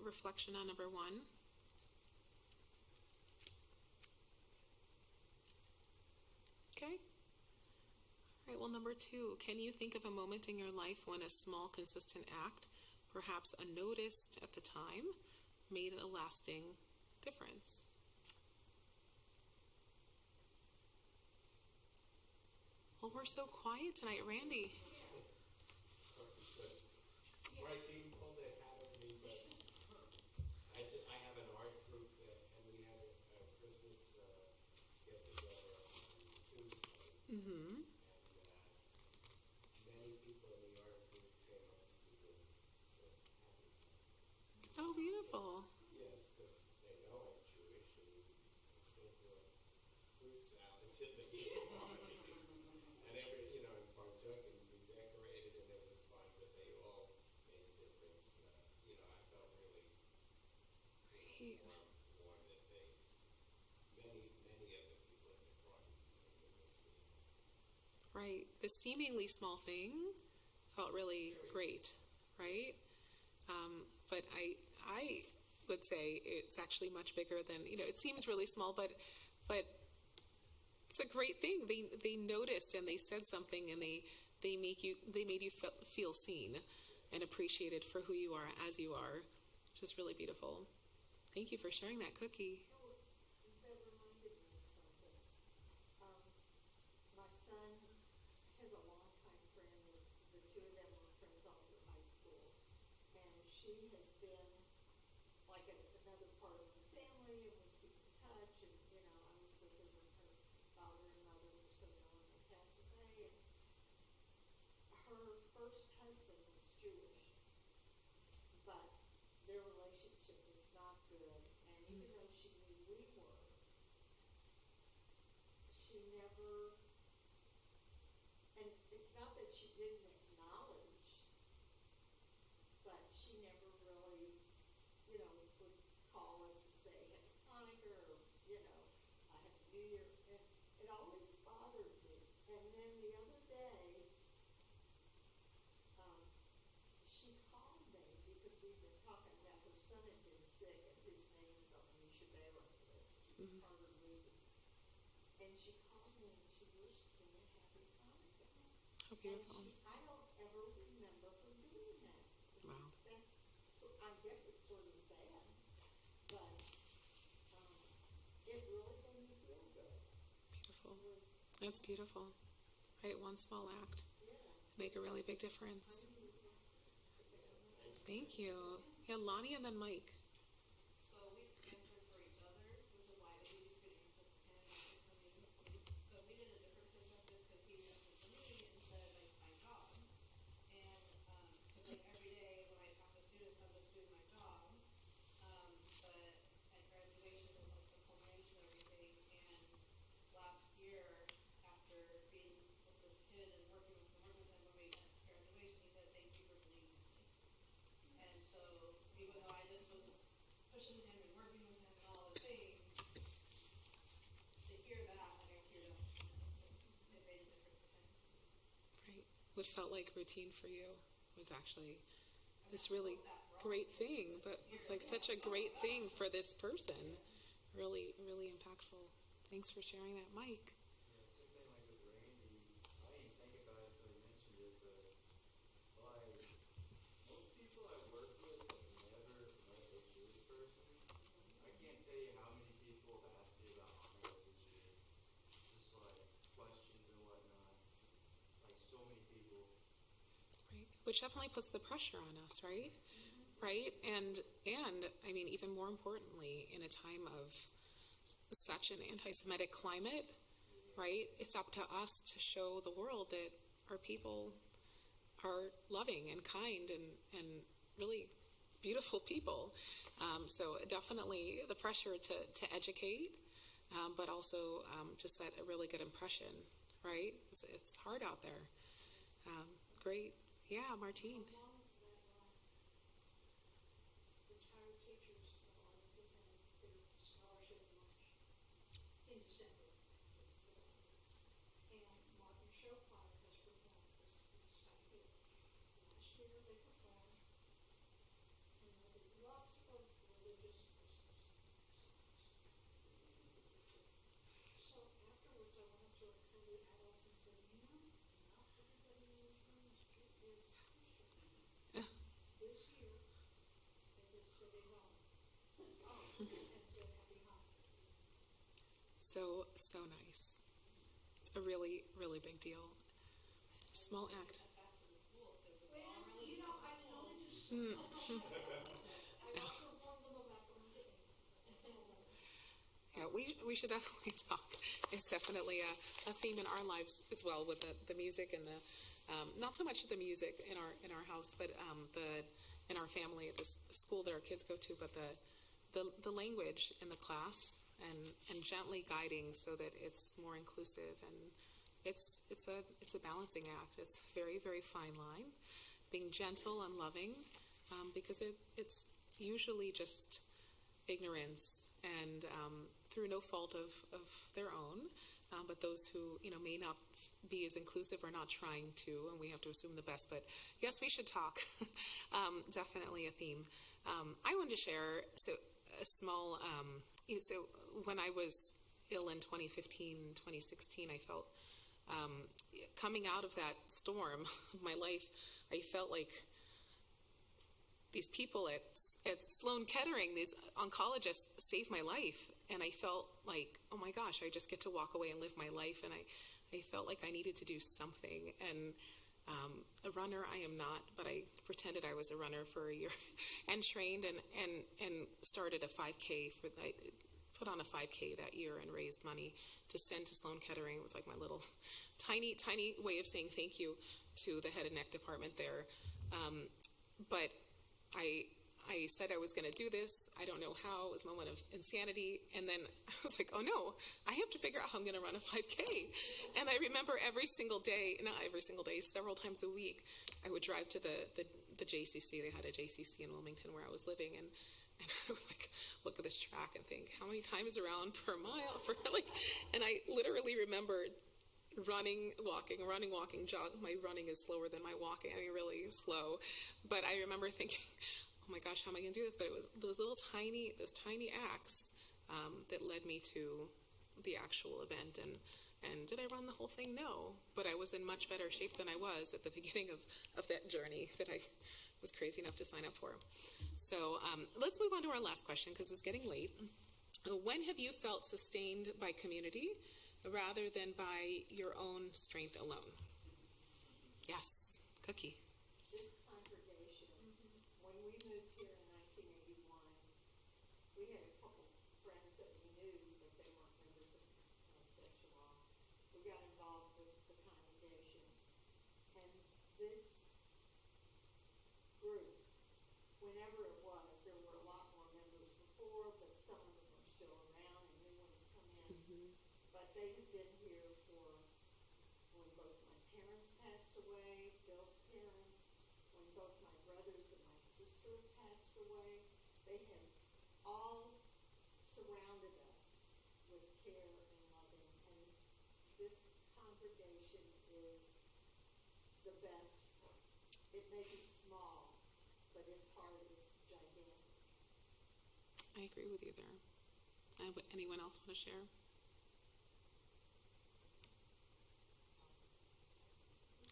reflection on number one? Okay. All right, well, number two, can you think of a moment in your life when a small, consistent act, perhaps unnoticed at the time, made a lasting difference? Well, we're so quiet tonight. Randy. My team pulled it out of me, but I have an art group and we had a Christmas get-together on Tuesday. Mm-hmm. And many people in the art group came up to me and said, happy. Oh, beautiful. Yes, because they know I'm Jewish and still doing fruit salads in the and and partook and we decorated and it was fun, but they all made a difference. I felt really Right. warm that many of the people in the party Right. The seemingly small thing felt really great, right? But I would say it's actually much bigger than, it seems really small, but it's a great thing. They noticed and they said something, and they made you feel seen and appreciated for who you are as you are, which is really beautiful. Thank you for sharing that, Cookie. That reminded me of something. My son has a longtime friend. The two of them were friends all through high school. And she has been like another part of the family, and we keep in touch. And, I was visiting her father and mother were so young when they passed away. And her first husband was Jewish, but their relationship was not good. And even though she knew we were, she never, and it's not that she didn't acknowledge, but she never really, would call us and say, Happy Hanukkah, or, Happy New Year. And it always bothered me. And then the other day, she called me because we've been talking about her son had been sick, and his name's on the Shabbat list. Harvard movie. And she called me and she wished me a happy Hanukkah. How beautiful. And I don't ever remember her doing that. Wow. I guess it's sort of sad, but it really made me feel good. Beautiful. That's beautiful. Right? One small act. Make a really big difference. Thank you. Yeah, Lonnie and then Mike. So we answered for each other, which is why they do videos and so we did a different perspective because he answered for me and said like my job. And because like every day when I talk to students, I'm just doing my job. But at graduation was like the culmination of everything. And last year, after being with this kid and working with him when we at graduation, he said, "Thank you for believing in me." And so, even though I just was pushing him and working with him and all the things, to hear that, and I teared up. It made a difference for him. Right. What felt like routine for you was actually this really great thing, but it's like such a great thing for this person. Really, really impactful. Thanks for sharing that, Mike. Same thing like with Randy. I didn't even think about it until you mentioned it, but like most people I work with have never met a Jewish person. I can't tell you how many people have asked me about Hanukkah this year. Just like questions and whatnot. Like so many people. Right. Which definitely puts the pressure on us, right? Right? And I mean, even more importantly, in a time of such an anti-Semitic climate, right? It's up to us to show the world that our people are loving and kind and really beautiful people. So definitely the pressure to educate, but also to set a really good impression, right? It's hard out there. Great. Yeah, Martine. Along with that, retired teachers are taking their scholarship lunch in December. And Martin Chopin has performed this Sunday. Last year they performed, and there were lots of religious Christmas songs. So afterwards I went up to a couple of adults and said, not everybody in this room is Christian. This year, they just said they know. And said happy Hanukkah. So nice. It's a really, really big deal. Small act. After the school, because it's Well, all really I can only do so much. I also warned them about going to Yeah, we should definitely talk. It's definitely a theme in our lives as well with the music and the not so much the music in our house, but in our family at the school that our kids go to, but the language in the class and gently guiding so that it's more inclusive, and it's a balancing act. It's a very, very fine line, being gentle and loving, because it's usually just ignorance and through no fault of their own, but those who may not be as inclusive or not trying to, and we have to assume the best. But yes, we should talk. Definitely a theme. I wanted to share a small. So when I was ill in 2015, 2016, I felt coming out of that storm of my life. I felt like these people at Sloan Kettering, these oncologists, saved my life. And I felt like, oh my gosh, I just get to walk away and live my life. And I felt like I needed to do something. And a runner I am not, but I pretended I was a runner for a year and trained and started a 5K. I put on a 5K that year and raised money to send to Sloan Kettering. It was like my little tiny way of saying thank you to the head and neck department there. But I said I was going to do this. I don't know how. It was a moment of insanity. And then I was like, oh no, I have to figure out how I'm going to run a 5K. And I remember every single day, not every single day, several times a week, I would drive to the JCC. They had a JCC in Wilmington where I was living. And I would like look at this track and think, how many times around per mile? And I literally remember running, walking, jog. My running is slower than my walking. I mean, really slow. But I remember thinking, oh my gosh, how am I going to do this? But it was those tiny acts that led me to the actual event. And did I run the whole thing? No, but I was in much better shape than I was at the beginning of that journey that I was crazy enough to sign up for. So let's move on to our last question because it's getting late. When have you felt sustained by community rather than by your own strength alone? Yes, Cookie. This congregation, when we moved here in 1981, we had a couple friends that we knew, but they weren't members of Shabbat. We got involved with the congregation, and this group, whenever it was, there were a lot more members before, but some of them are still around and new ones come in. But they have been here for when both my parents passed away, Bill's parents, when both my brothers and my sister passed away. They have all surrounded us with care and loving, and this congregation is the best. It may be small, but its heart is gigantic. I agree with you there. Anyone else want to share?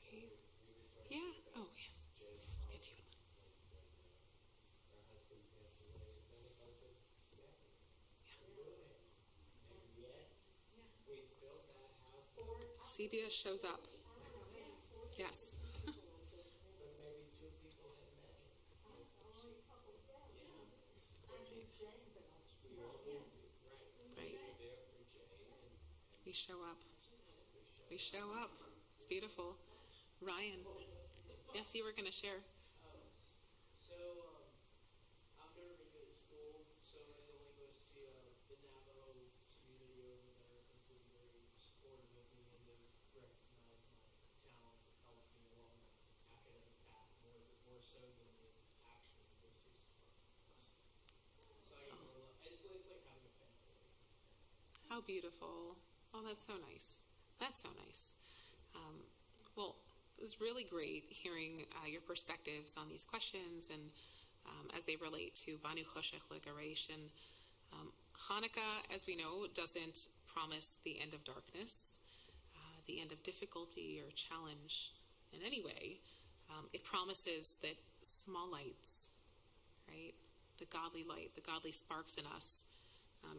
Okay. Yeah. Oh, yes. Get to you. Her husband passed away, none of us had met him. And yet, we built that house up, CBS shows up. Yes. but maybe 2 people had met him. Only a couple of them. I knew Jane, but I We all knew you, right? So Right. we were there for Jane, and We show up. We show up. It's beautiful. Ryan. Yes, you were going to share. So, I'm very good at school, so as a linguist, the Navajo community over there has been very supportive of me, and they've recognized my talents and helped me along that academic path more so than the actual linguistics department. So I get more love. It's like having a family. How beautiful. Oh, that's so nice. That's so nice. Well, it was really great hearing your perspectives on these questions and as they relate to Banu Choshech Liberation. Hanukkah, as we know, doesn't promise the end of darkness, the end of difficulty or challenge in any way. It promises that small lights, right, the godly light, the godly sparks in us,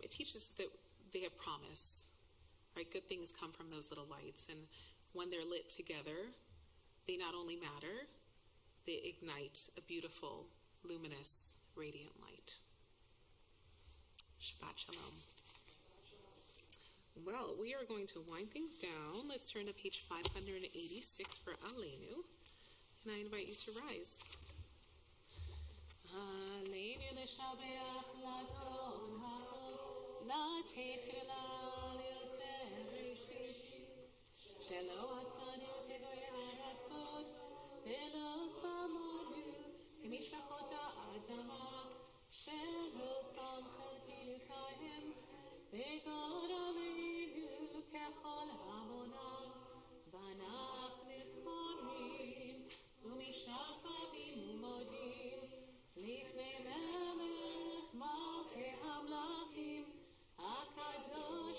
it teaches us that they have promise, right? Good things come from those little lights, and when they're lit together, they not only matter, they ignite a beautiful, luminous, radiant light. Shabbat Shalom. Well, we are going to wind things down. Let's turn to page 586 for Aleinu, and I invite you to rise. Aleinu l'shabeach l'adon ha'ol, l'tefillah l'yotzeh rishit, shelo asanu kegoy ha'aratzot, velo samonu k'mishpachot ha'adama, shelo samchet b'yukayim, v'god aleinu kechol ha'monam, v'anach nechorim, u'mishachavim u'modim, לפני מלך מלכי המלכים הקדוש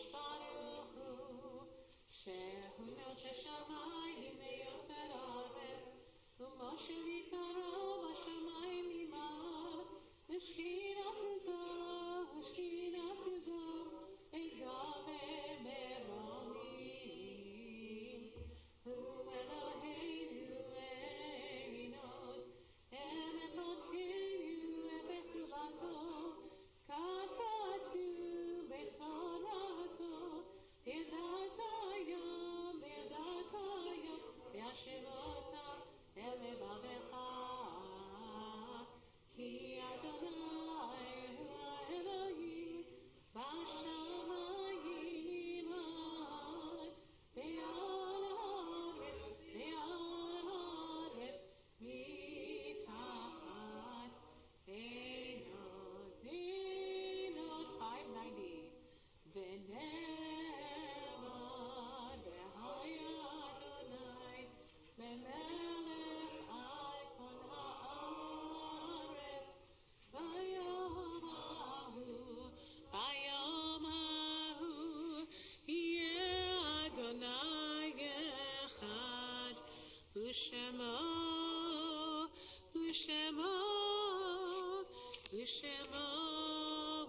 Shemo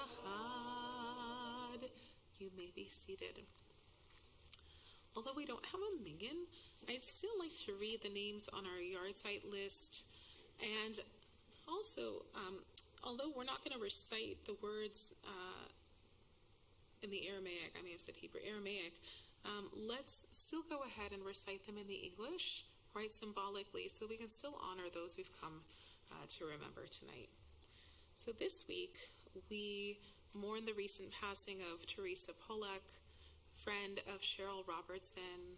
Echad. You may be seated. Although we don't have a minyan, I'd still like to read the names on our yard site list. And also, although we're not going to recite the words in the Aramaic, I may have said Hebrew, Aramaic, let's still go ahead and recite them in the English, right, symbolically, so we can still honor those we've come to remember tonight. So this week, we mourn the recent passing of Teresa Pollack, friend of Cheryl Robertson.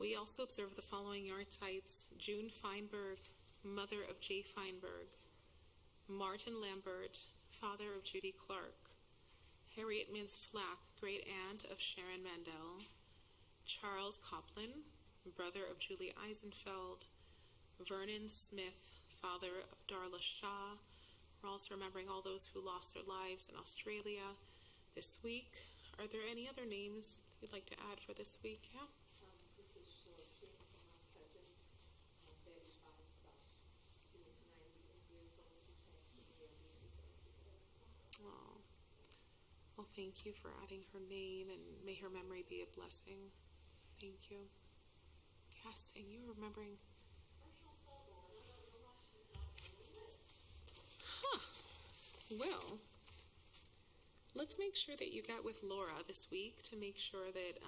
We also observe the following yard sites: June Feinberg, mother of Jay Feinberg; Martin Lambert, father of Judy Clark; Harriet Mintz-Flack, great-aunt of Sharon Mandel; Charles Copland, brother of Julie Eisenfeld; Vernon Smith, father of Darla Shaw. We're also remembering all those who lost their lives in Australia this week. Are there any other names you'd like to add for this week? Yeah? This is Cheryl Shane from my cousin, Betty Foster. She was 98 years old. She passed away on the 8th. Oh. Well, thank you for adding her name, and may her memory be a blessing. Thank you. Yes, and you remembering. Huh. Well, let's make sure that you get with Laura this week to make sure that,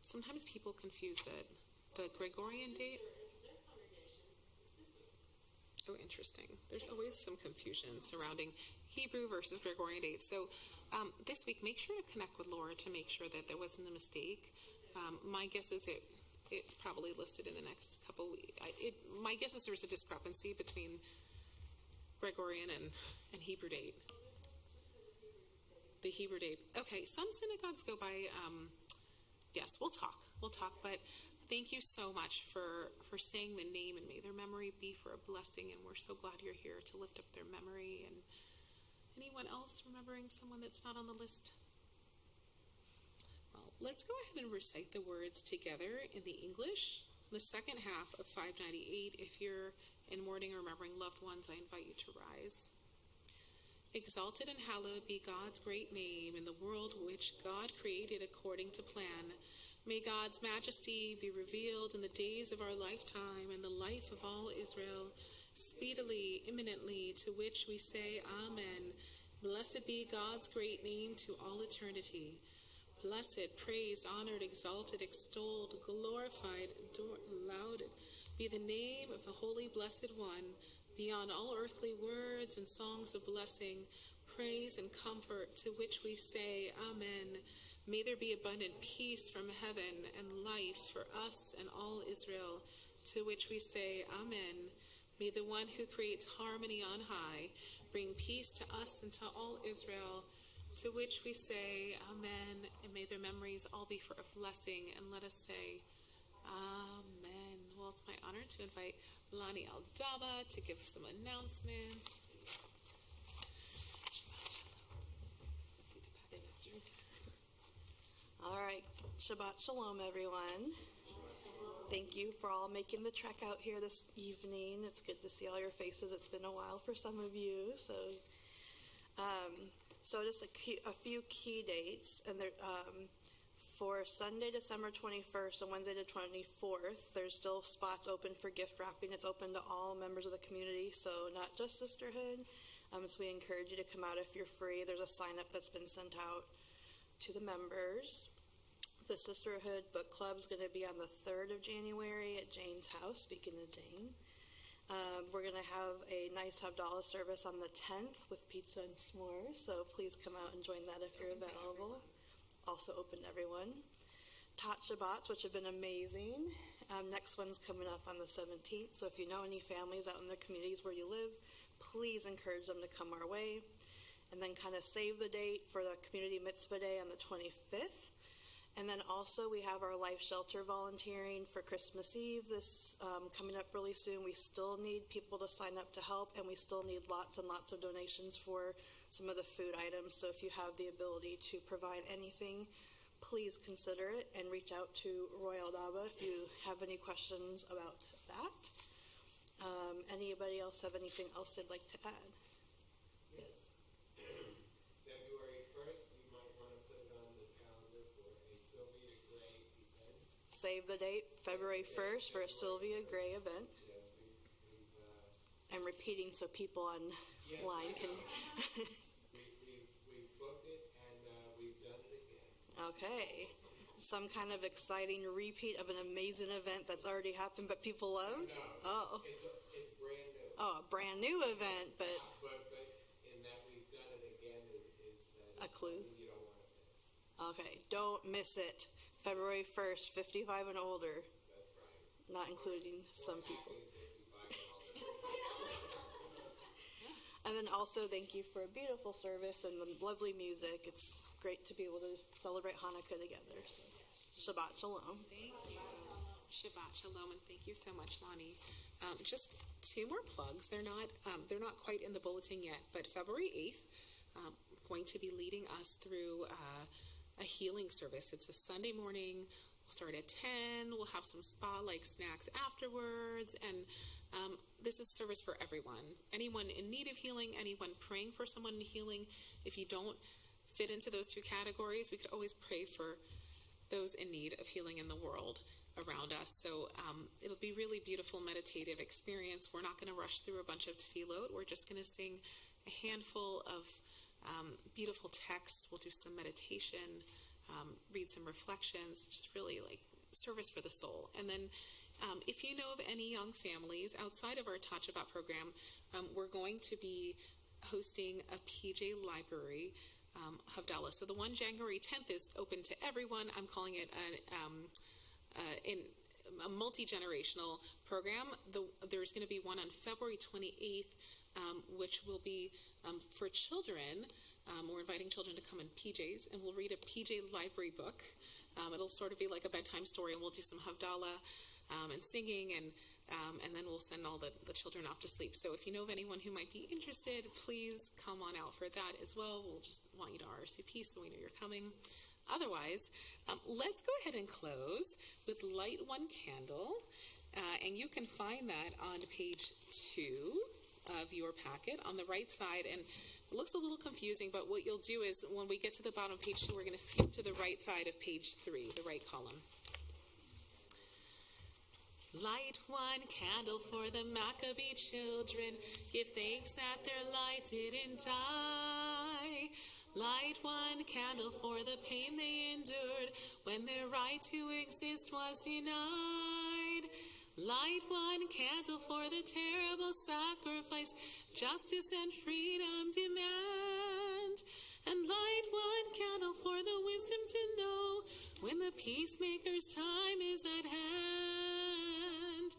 sometimes people confuse the Gregorian date. Oh, interesting. There's always some confusion surrounding Hebrew versus Gregorian dates. So this week, make sure to connect with Laura to make sure that there wasn't a mistake. My guess is it's probably listed in the next couple weeks. My guess is there's a discrepancy between Gregorian and Hebrew date. The Hebrew date. Okay, some synagogues go by, yes, we'll talk, but thank you so much for saying the name, and may their memory be for a blessing, and we're so glad you're here to lift up their memory. And anyone else remembering someone that's not on the list? Well, let's go ahead and recite the words together in the English, the second half of 598. If you're in mourning or remembering loved ones, I invite you to rise. Exalted and hallowed be God's great name in the world which God created according to plan. May God's majesty be revealed in the days of our lifetime and the life of all Israel, speedily, imminently, to which we say Amen. Blessed be God's great name to all eternity. Blessed, praised, honored, exalted, extolled, glorified, lauded be the name of the Holy Blessed One, beyond all earthly words and songs of blessing, praise and comfort, to which we say Amen. May there be abundant peace from heaven and life for us and all Israel, to which we say Amen. May the one who creates harmony on high bring peace to us and to all Israel, to which we say Amen. And may their memories all be for a blessing, and let us say Amen. Well, it's my honor to invite Lani Aldaba to give some announcements. All right, Shabbat Shalom, everyone. Thank you for all making the trek out here this evening. It's good to see all your faces. It's been a while for some of you. So just a few key dates, and for Sunday, December 21st and Wednesday the 24th, there's still spots open for gift wrapping. It's open to all members of the community, so not just Sisterhood. So we encourage you to come out if you're free. There's a sign-up that's been sent out to the members. The Sisterhood Book Club is going to be on the 3rd of January at Jane's house, speaking of Jane. We're going to have a nice Havdalah service on the 10th with pizza and s'mores, so please come out and join that if you're available. Also open to everyone. Tot Shabbats, which have been amazing. Next one's coming up on the 17th, so if you know any families out in the communities where you live, please encourage them to come our way. And then kind of save the date for the Community Mitzvah Day on the 25th. And then also we have our Life Shelter volunteering for Christmas Eve this coming up really soon. We still need people to sign up to help, and we still need lots and lots of donations for some of the food items. So if you have the ability to provide anything, please consider it and reach out to Roy Aldaba if you have any questions about that. Anybody else have anything else they'd like to add? Yes. February 1st, you might want to put it on the calendar for a Sylvia Gray event. Save the date, February 1st, for a Sylvia Gray event. Yes, we've I'm repeating so people online can. we've booked it and we've done it again. Okay. Some kind of exciting repeat of an amazing event that's already happened but people loved? No, Oh. it's brand new. Oh, a brand new event, but But in that we've done it again is a clue. something you don't want to miss. Okay, don't miss it. February 1st, 55 and older, That's right. not including some people. And then also thank you for a beautiful service and the lovely music. It's great to be able to celebrate Hanukkah together. So, Shabbat Shalom. Thank you. Shabbat Shalom, and thank you so much, Lonnie. Just two more plugs. They're not quite in the bulletin yet, but February 8th, going to be leading us through a healing service. It's a Sunday morning. We'll start at 10. We'll have some spa-like snacks afterwards, and this is service for everyone. Anyone in need of healing, anyone praying for someone in healing. If you don't fit into those two categories, we could always pray for those in need of healing in the world around us. So it'll be really beautiful meditative experience. We're not going to rush through a bunch of tefillot. We're just going to sing a handful of beautiful texts. We'll do some meditation, read some reflections, just really like service for the soul. And then if you know of any young families outside of our Touch About program, we're going to be hosting a PJ library Havdalah. So the one January 10th is open to everyone. I'm calling it a multi-generational program. There's going to be one on February 28th, which will be for children. We're inviting children to come in PJs, and we'll read a PJ library book. It'll sort of be like a bedtime story, and we'll do some Havdalah and singing, and then we'll send all the children off to sleep. So if you know of anyone who might be interested, please come on out for that as well. We'll just want you to RSVP so we know you're coming. Otherwise, let's go ahead and close with Light One Candle, and you can find that on page 2 of your packet on the right side. And it looks a little confusing, but what you'll do is when we get to the bottom of page 2, we're going to skip to the right side of page 3, the right column. Light one candle for the Maccabee children. Give thanks that their light didn't die. Light one candle for the pain they endured when their right to exist was denied. Light one candle for the terrible sacrifice justice and freedom demand. And light one candle for the wisdom to know when the peacemaker's time is at hand.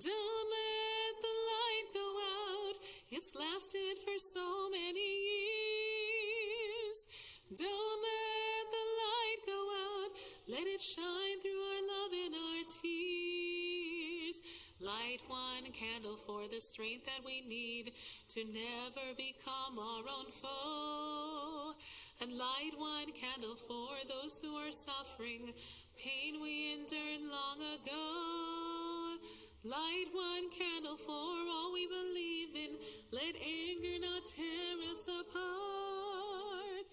Don't let the light go out. It's lasted for so many years. Don't let the light go out. Let it shine through our love and our tears. Light one candle for the strength that we need to never become our own foe. And light one candle for those who are suffering pain we endured long ago. Light one candle for all we believe in. Let anger not tear us apart.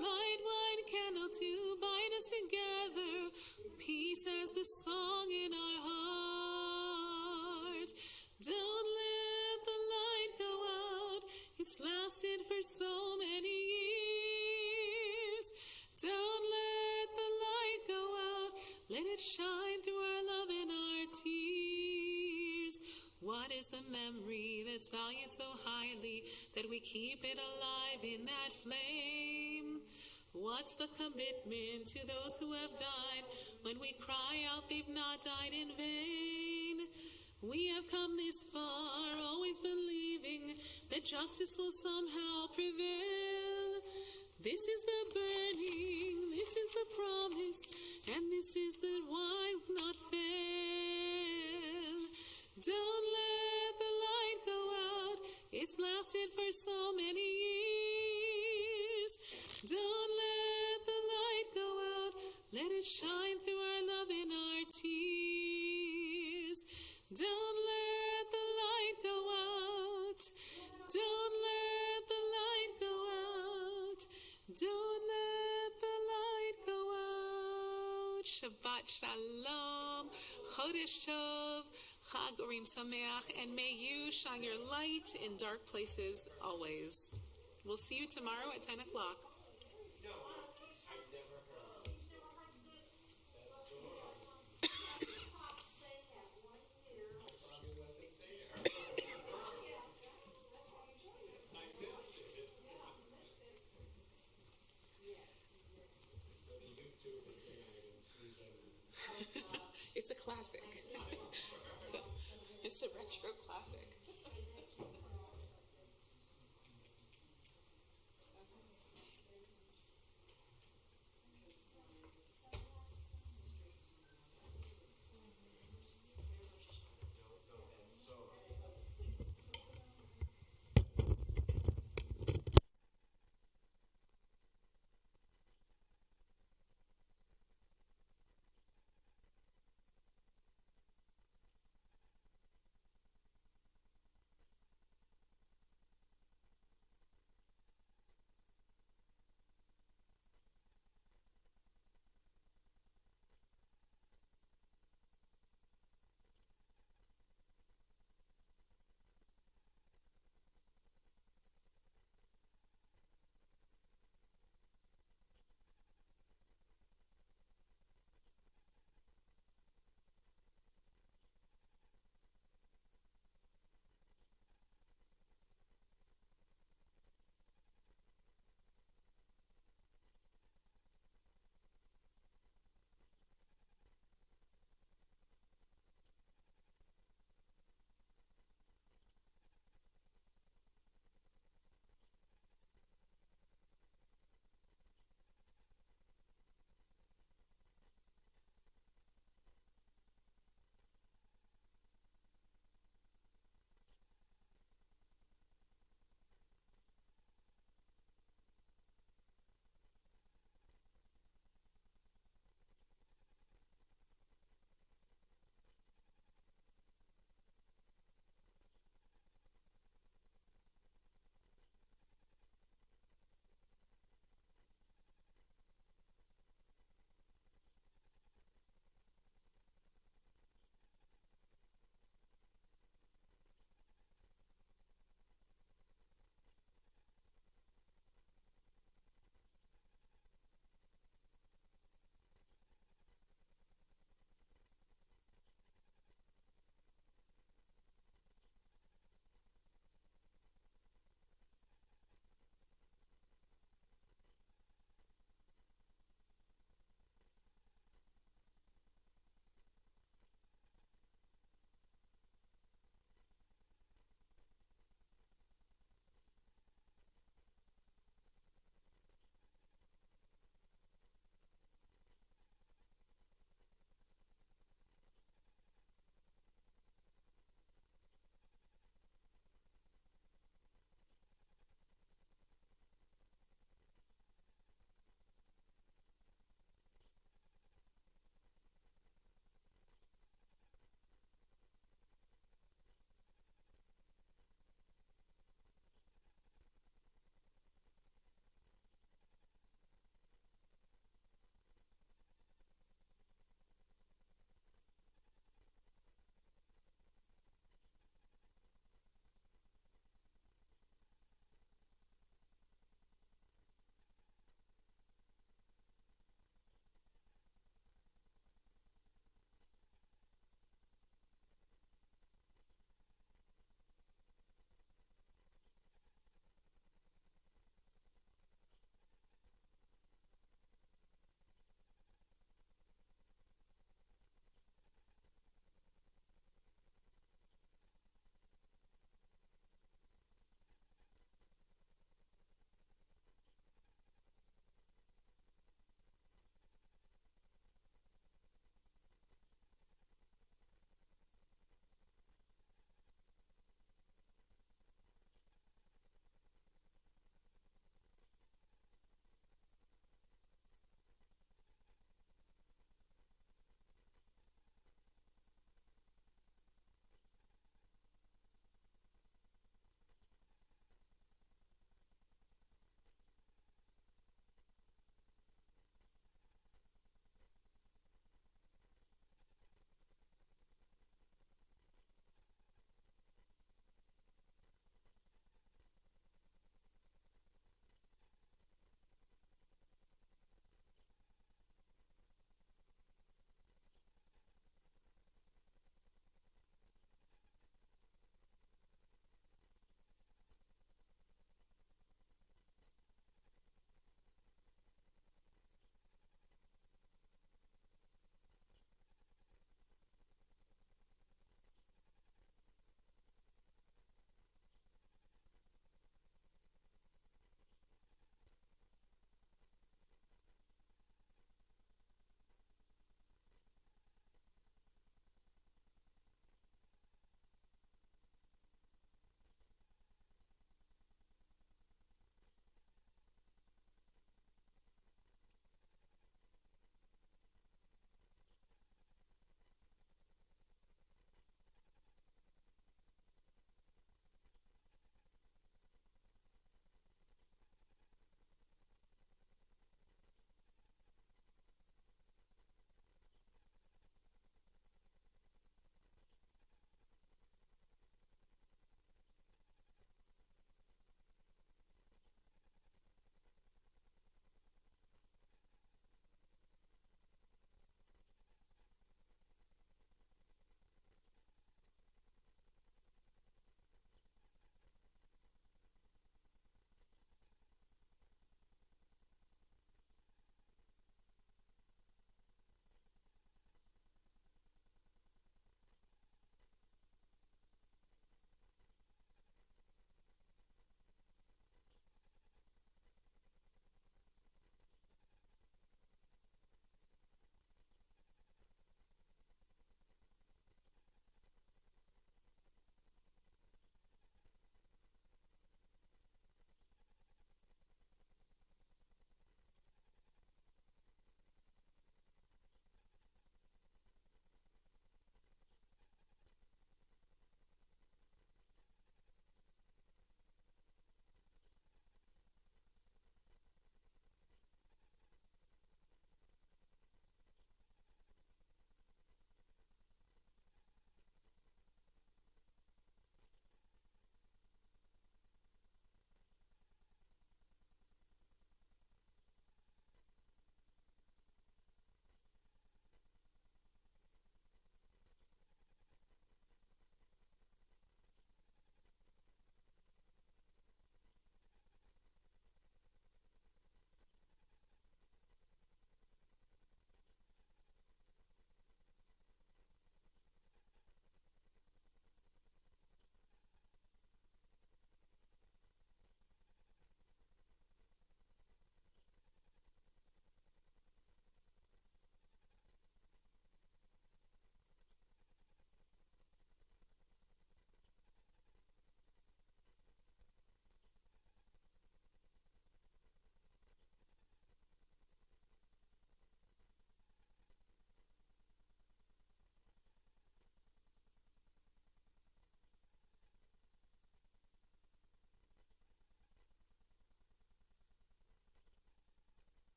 Light one candle to bind us together. Peace as the song in our heart. Don't let the light go out. It's lasted for so many years. Don't let the light go out. Let it shine through our love and our tears. What is the memory that's valued so highly that we keep it alive in that flame? What's the commitment to those who have died when we cry out they've not died in vain? We have come this far, always believing that justice will somehow prevail. This is the burning, this is the promise, and this is the why will not fail. Don't let the light go out, it's lasted for so many years. Don't let the light go out, let it shine through our love and our tears. Don't let the light Don't let the light go out. Shabbat Shalom. Chodesh Tov. Chag Urim Sameach. And may you shine your light in dark places always. We'll see you tomorrow at 10 o'clock.